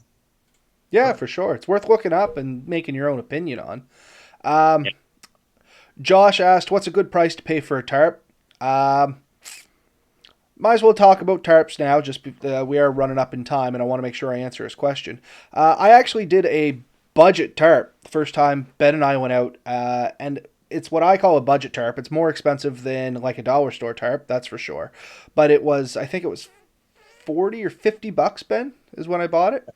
A: Yeah, for sure. It's worth looking up and making your own opinion on.
B: Yeah.
A: Josh asked, what's a good price to pay for a tarp? Might as well talk about tarps now, just we are running up in time, and I want to make sure I answer his question. I actually did a budget tarp the first time Ben and I went out, and it's what I call a budget tarp. It's more expensive than like a dollar store tarp, that's for sure. But I think it was 40 or 50 bucks, Ben, is when I bought it.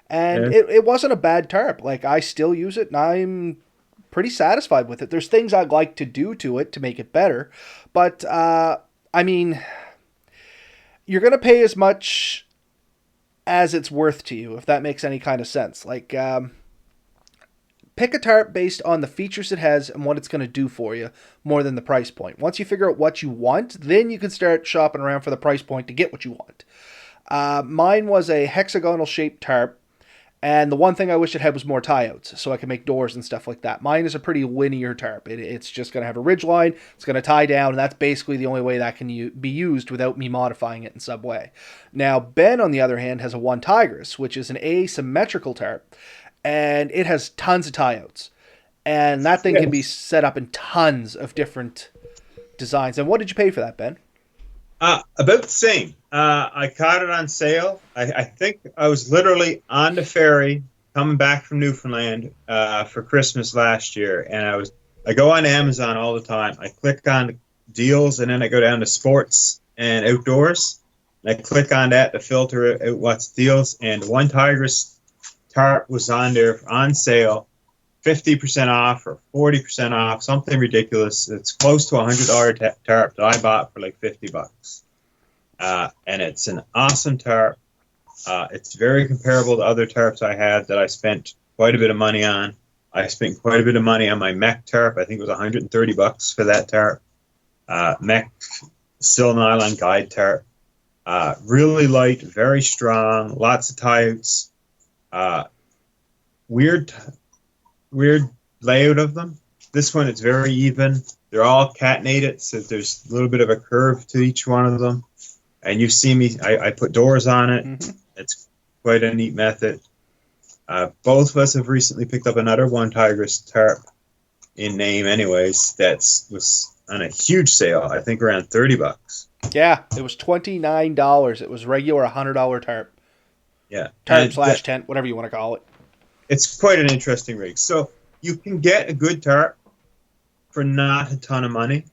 A: And it wasn't a bad tarp. Like, I still use it, and I'm pretty satisfied with it. There's things I'd like to do to it to make it better. But, I mean, you're going to pay as much as it's worth to you, if that makes any kind of sense. Like, pick a tarp based on the features it has and what it's going to do for you more than the price point. Once you figure out what you want, then you can start shopping around for the price point to get what you want. Mine was a hexagonal shaped tarp, and the one thing I wish it had was more tie-outs so I could make doors and stuff like that. Mine is a pretty linear tarp. It's just going to have a ridge line, it's going to tie down, and that's basically the only way that can be used without me modifying it in some way. Now, Ben, on the other hand, has a One Tigris, which is an asymmetrical tarp, and it has tons of tie-outs. And that thing can be set up in tons of different designs. And what did you pay for that, Ben?
B: About the same. I caught it on sale. I think I was literally on the ferry coming back from Newfoundland for Christmas last year, and I go on Amazon all the time. I click on deals, and then I go down to sports and outdoors. And I click on that to filter out what's deals, and One Tigris tarp was on there on sale, 50% off or 40% off, something ridiculous. It's close to $100 tarp that I bought for like 50 bucks. And it's an awesome tarp. It's very comparable to other tarps I have that I spent quite a bit of money on. I spent quite a bit of money on my mech tarp. I think it was 130 bucks for that tarp. Mech Sil Nylon Guide tarp. Really light, very strong, lots of tie-outs. Weird layout of them. This one, it's very even. They're all catnated, so there's a little bit of a curve to each one of them. And you've seen me, I put doors on it. Mm-hmm. It's quite a neat method. Both of us have recently picked up another One Tigris tarp in name anyways. Was on a huge sale. I think around 30 bucks.
A: Yeah, it was $29. It was regular $100 tarp.
B: Yeah.
A: Tarp / tent, whatever you want to call it.
B: It's quite an interesting rig. So you can get a good tarp for not a ton of money.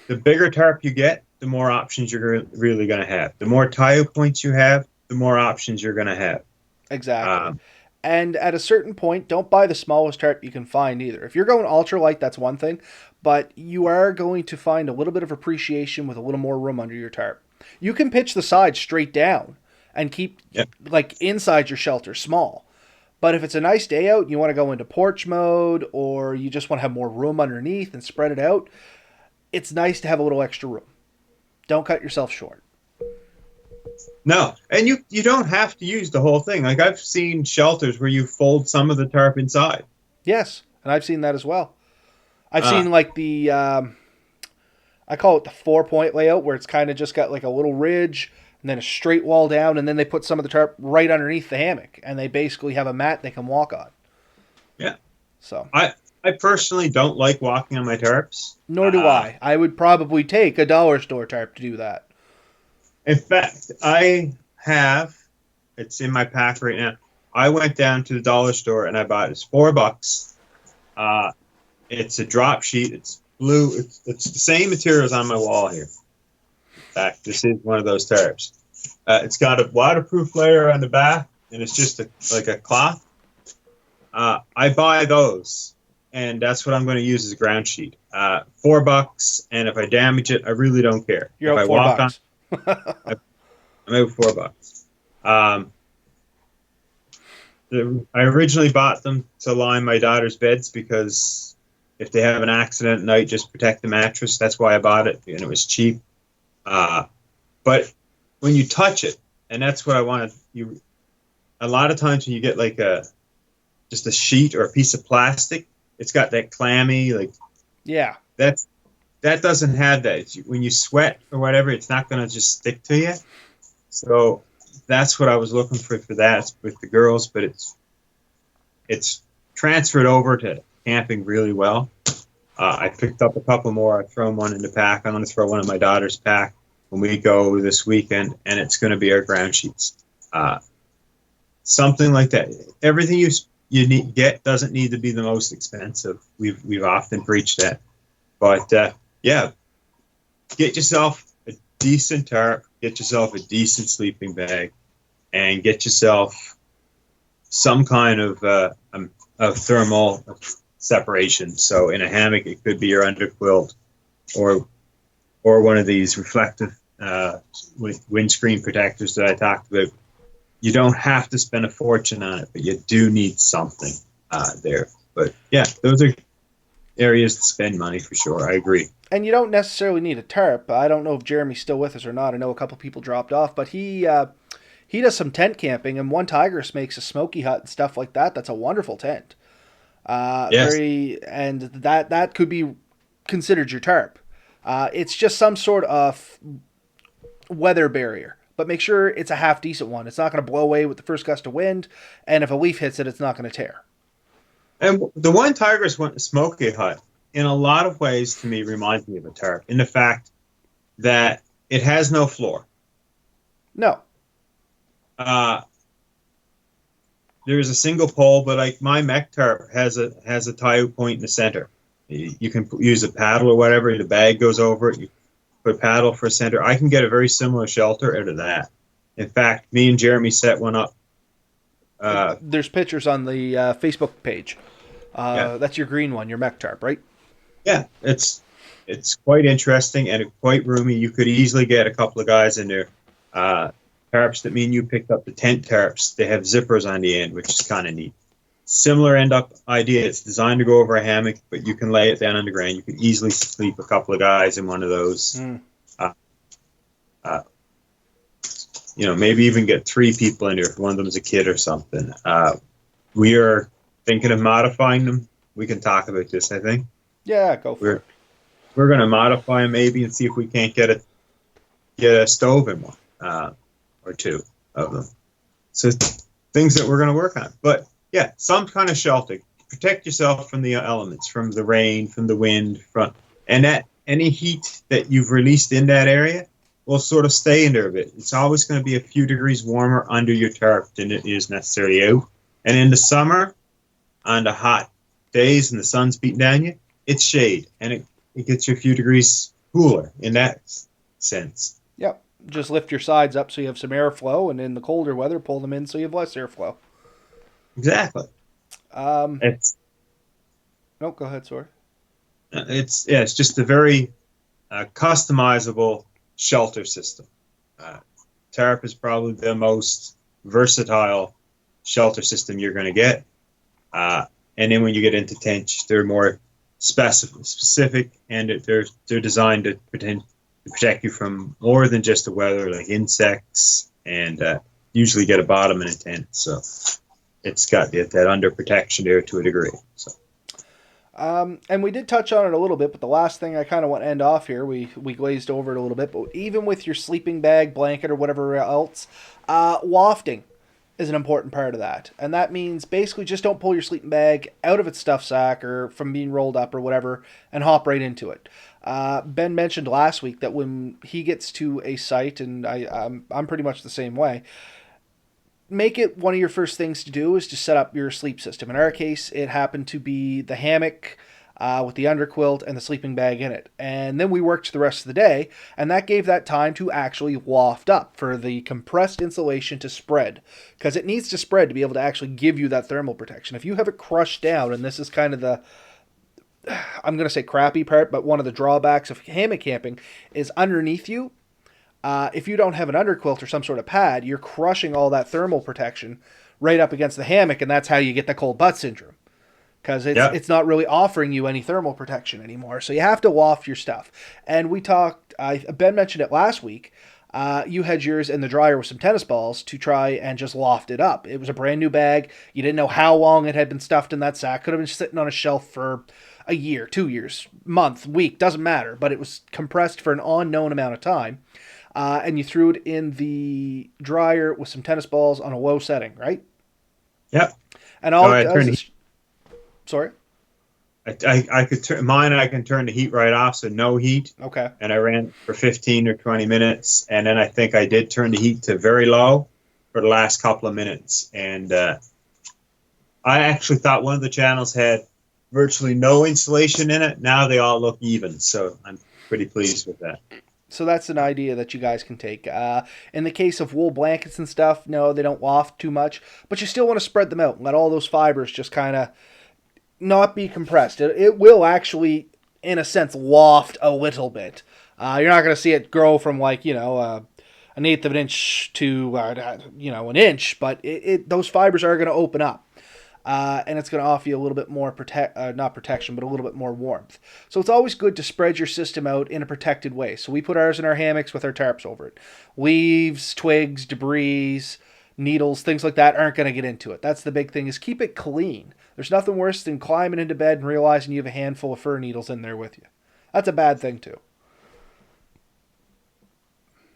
B: The bigger tarp you get, the more options you're really going to have. The more tie-out points you have, the more options you're going to have.
A: Exactly. And at a certain point, don't buy the smallest tarp you can find either. If you're going ultralight, that's one thing, but you are going to find a little bit of appreciation with a little more room under your tarp. You can pitch the sides straight down and keep like inside your shelter small. But if it's a nice day out, you want to go into porch mode, or you just want to have more room underneath and spread it out, it's nice to have a little extra room. Don't cut yourself short.
B: No, and you don't have to use the whole thing. Like, I've seen shelters where you fold some of the tarp inside.
A: Yes, and I've seen that as well. I've seen like the I call it the 4-point layout, where it's kind of just got like a little ridge and then a straight wall down, and then they put some of the tarp right underneath the hammock, and they basically have a mat they can walk on.
B: Yeah.
A: So
B: I personally don't like walking on my tarps.
A: nor do I. I would probably take a dollar store tarp to do that.
B: In fact, I have. It's in my pack right now. I went down to the dollar store and I bought it. It's $4. It's a drop sheet. It's blue. It's the same materials on my wall here. In fact, this is one of those tarps. It's got a waterproof layer on the back, and it's just like a cloth. I buy those, and that's what I'm going to use as a ground sheet. $4, and if I damage it, I really don't care.
A: You're
B: if
A: out $4.
B: I'm out $4. I originally bought them to line my daughter's beds because if they have an accident at night, just protect the mattress. That's why I bought it, and it was cheap. But when you touch it, and that's what I wanted, a lot of times when you get like just a sheet or a piece of plastic, it's got that clammy, like,
A: yeah.
B: That doesn't have that. When you sweat or whatever, it's not going to just stick to you. So that's what I was looking for that with the girls, but it's transferred over to camping really well. I picked up a couple more. I've thrown one in the pack. I'm going to throw one in my daughter's pack when we go this weekend, and it's going to be our ground sheets. Something like that. Everything you get doesn't need to be the most expensive. We've often preached that, but yeah, get yourself a decent tarp, get yourself a decent sleeping bag, and get yourself some kind of thermal separation. So in a hammock, it could be your underquilt or one of these reflective windscreen protectors that I talked about. You don't have to spend a fortune on it, but you do need something there. But yeah, those are areas to spend money for sure. I agree.
A: And you don't necessarily need a tarp. I don't know if Jeremy's still with us or not. I know a couple people dropped off, but he does some tent camping, and One Tigress makes a smoky hut and stuff like that. That's a wonderful tent.
B: Yes.
A: And that could be considered your tarp. It's just some sort of weather barrier, but make sure it's a half decent one. It's not going to blow away with the first gust of wind, and if a leaf hits it, it's not going to tear.
B: And the One Tigress smoky hut, in a lot of ways, to me, reminds me of a tarp in the fact that it has no floor.
A: No.
B: There's a single pole, but like my mech tarp has a tie-out point in the center. You can use a paddle or whatever. The bag goes over it. You put a paddle for a center. I can get a very similar shelter out of that. In fact, me and Jeremy set one up.
A: There's pictures on the Facebook page.
B: Yeah.
A: That's your green one, your mech tarp, right?
B: Yeah, it's quite interesting and quite roomy. You could easily get a couple of guys in there. Tarps that mean you picked up the tent tarps. They have zippers on the end, which is kind of neat. Similar end-up idea. It's designed to go over a hammock, but you can lay it down on the ground. You can easily sleep a couple of guys in one of those. Maybe even get 3 people in there if one of them is a kid or something. We are thinking of modifying them. We can talk about this, I think.
A: Yeah, go for it.
B: We're going to modify them maybe and see if we can't get a stove in one. Or 2 of them. So things that we're going to work on. But yeah, some kind of shelter. Protect yourself from the elements, from the rain, from the wind, and that any heat that you've released in that area will sort of stay in there a bit. It's always going to be a few degrees warmer under your tarp than it is necessarily out. And in the summer, on the hot days and the sun's beating down you, it's shade, and it gets you a few degrees cooler in that sense.
A: Yep. Just lift your sides up so you have some airflow, and in the colder weather, pull them in so you have less airflow.
B: Exactly.
A: No, go ahead, sorry.
B: It's just a very customizable shelter system. Tarp is probably the most versatile shelter system you're going to get. And then when you get into tents, they're more specific, and they're designed to protect you from more than just the weather, like insects, and usually get a bottom in a tent. So it's got that under protection there to a degree. So
A: And we did touch on it a little bit, but the last thing I kind of want to end off here, we glazed over it a little bit, but even with your sleeping bag, blanket, or whatever else, wafting is an important part of that. And that means basically just don't pull your sleeping bag out of its stuff sack or from being rolled up or whatever and hop right into it. Ben mentioned last week that when he gets to a site, and I'm pretty much the same way, make it one of your first things to do is to set up your sleep system. In our case, it happened to be the hammock with the underquilt and the sleeping bag in it. And then we worked the rest of the day, and that gave that time to actually waft up for the compressed insulation to spread. Because it needs to spread to be able to actually give you that thermal protection. If you have it crushed down, and this is kind of the, I'm going to say crappy part, but one of the drawbacks of hammock camping is underneath you, if you don't have an underquilt or some sort of pad, you're crushing all that thermal protection right up against the hammock, and that's how you get the cold butt syndrome. Because
B: Yeah.
A: it's not really offering you any thermal protection anymore. So you have to waft your stuff. And we talked, Ben mentioned it last week. You had yours in the dryer with some tennis balls to try and just loft it up. It was a brand new bag. You didn't know how long it had been stuffed in that sack. Could have been sitting on a shelf for a year, 2 years, month, week, doesn't matter. But it was compressed for an unknown amount of time. And you threw it in the dryer with some tennis balls on a low setting, right?
B: Yep.
A: And all
B: Oh,
A: it
B: I
A: does
B: turned
A: is, sorry.
B: I could turn mine. I can turn the heat right off, so no heat.
A: Okay.
B: And I ran for 15 or 20 minutes, and then I think I did turn the heat to very low for the last couple of minutes. And I actually thought one of the channels had virtually no insulation in it. Now they all look even, so I'm pretty pleased with that.
A: So that's an idea that you guys can take. In the case of wool blankets and stuff, no, they don't waft too much, but you still want to spread them out and let all those fibers just kind of not be compressed. It will actually, in a sense, waft a little bit. You're not going to see it grow from like, an eighth of an inch to, an inch, but those fibers are going to open up. And it's going to offer you a little bit more not protection, but a little bit more warmth. So it's always good to spread your system out in a protected way. So we put ours in our hammocks with our tarps over it. Leaves, twigs, debris, needles, things like that aren't going to get into it. That's the big thing, is keep it clean. There's nothing worse than climbing into bed and realizing you have a handful of fir needles in there with you. That's a bad thing too.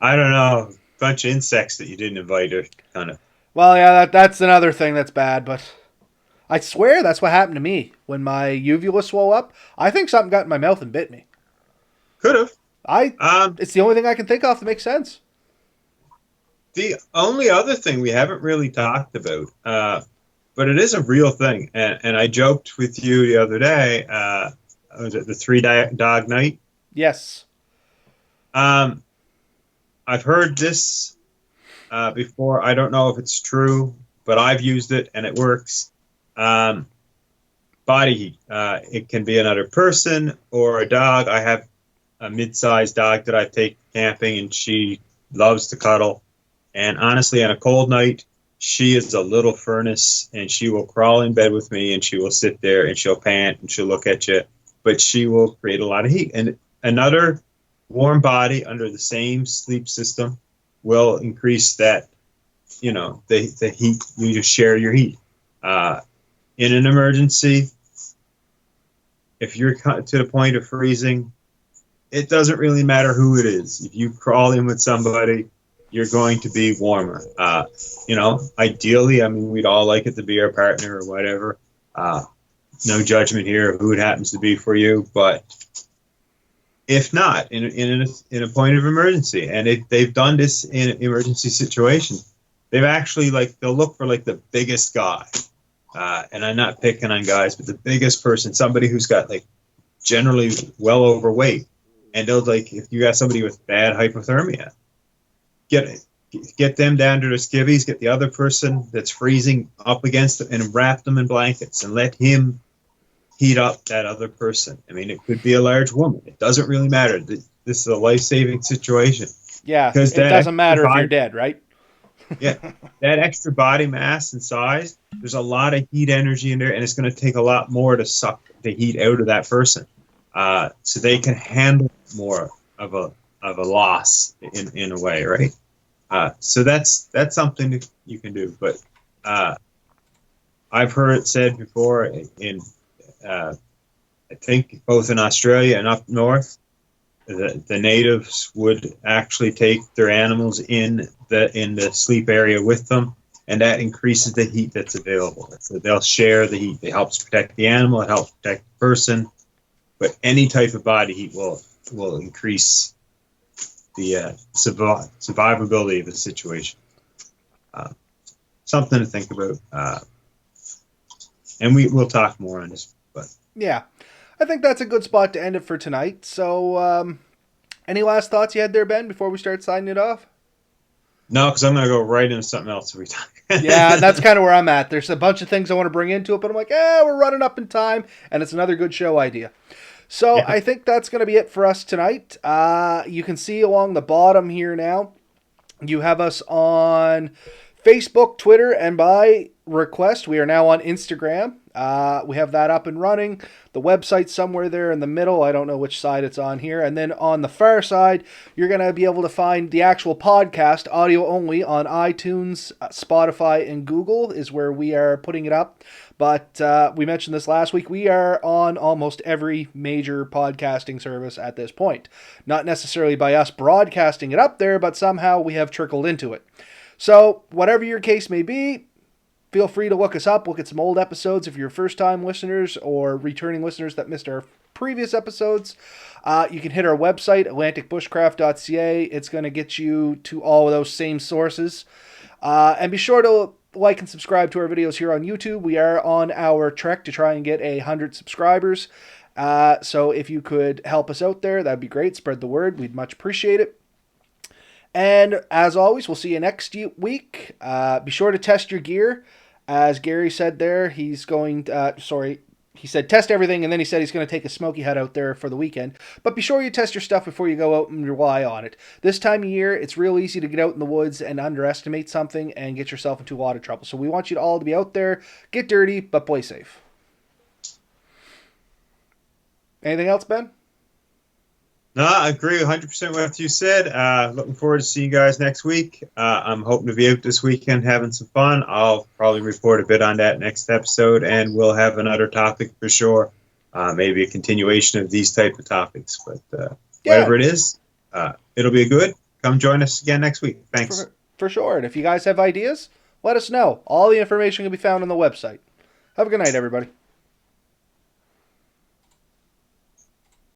B: I don't know, a bunch of insects that you didn't invite are kind of.
A: Well, yeah, that's another thing that's bad, but I swear that's what happened to me when my uvula swelled up. I think something got in my mouth and bit me.
B: Could have.
A: It's the only thing I can think of that makes sense.
B: The only other thing we haven't really talked about, but it is a real thing, and I joked with you the other day. Was it the three-dog night?
A: Yes.
B: I've heard this before. I don't know if it's true, but I've used it and it works. Body heat. It can be another person or a dog. I have a mid-sized dog that I take camping, and she loves to cuddle. And honestly, on a cold night, she is a little furnace, and she will crawl in bed with me, and she will sit there, and she'll pant, and she'll look at you, but she will create a lot of heat. And another warm body under the same sleep system will increase that, the heat. You just share your heat. In an emergency, if you're to the point of freezing, it doesn't really matter who it is. If you crawl in with somebody, you're going to be warmer. Ideally, I mean, we'd all like it to be our partner or whatever. No judgment here of who it happens to be for you, but if not, in a point of emergency, and they've done this in an emergency situation, they've actually they'll look for the biggest guy, and I'm not picking on guys, but the biggest person, somebody who's got generally well overweight, and they'll if you got somebody with bad hypothermia, get them down to their skivvies, get the other person that's freezing up against them and wrap them in blankets and let him heat up that other person. I mean, it could be a large woman. It doesn't really matter. This is a life-saving situation.
A: Yeah, it doesn't matter if you're dead, right?
B: Yeah, that extra body mass and size, there's a lot of heat energy in there, and it's going to take a lot more to suck the heat out of that person, so they can handle more of a loss in a way, right? So that's something that you can do. But I've heard it said before in I think both in Australia and up north, the natives would actually take their animals in the sleep area with them, and that increases the heat that's available. So they'll share the heat. It helps protect the animal. It helps protect the person. But any type of body heat will increase the survivability of the situation. Something to think about. And we'll talk more on this. But
A: Yeah, I think that's a good spot to end it for tonight. So, any last thoughts you had there, Ben, before we start signing it off?
B: no, because I'm going to go right into something else we talk.
A: Yeah, that's kind of where I'm at. There's a bunch of things I want to bring into it, but I'm like, we're running up in time, and it's another good show idea. So
B: Yeah.
A: I think that's going to be it for us tonight. You can see along the bottom here now, you have us on Facebook, Twitter, and by request, we are now on Instagram. We have that up and running. The website's somewhere there in the middle. I don't know which side it's on here. And then on the far side, you're going to be able to find the actual podcast, audio only, on iTunes, Spotify, and Google is where we are putting it up. But we mentioned this last week. We are on almost every major podcasting service at this point. Not necessarily by us broadcasting it up there, but somehow we have trickled into it. So whatever your case may be, feel free to look us up. Look at some old episodes if you're first-time listeners or returning listeners that missed our previous episodes. You can hit our website, atlanticbushcraft.ca. It's going to get you to all of those same sources. And be sure to like and subscribe to our videos here on YouTube. We are on our trek to try and get 100 subscribers. So if you could help us out there, that'd be great. Spread the word. We'd much appreciate it. And as always, we'll see you next week. Be sure to test your gear. As Gary said there, he's going to, he said test everything, and then he said he's going to take a smoky hut out there for the weekend. But be sure you test your stuff before you go out and rely on it. This time of year, it's real easy to get out in the woods and underestimate something and get yourself into a lot of trouble. So we want you all to be out there, get dirty, but play safe. Anything else, Ben?
B: No, I agree 100% with what you said. Looking forward to seeing you guys next week. I'm hoping to be out this weekend having some fun. I'll probably report a bit on that next episode, and we'll have another topic for sure. Maybe a continuation of these type of topics. But whatever it is, it'll be good. Come join us again next week. Thanks.
A: For sure. And if you guys have ideas, let us know. All the information can be found on the website. Have a good night, everybody.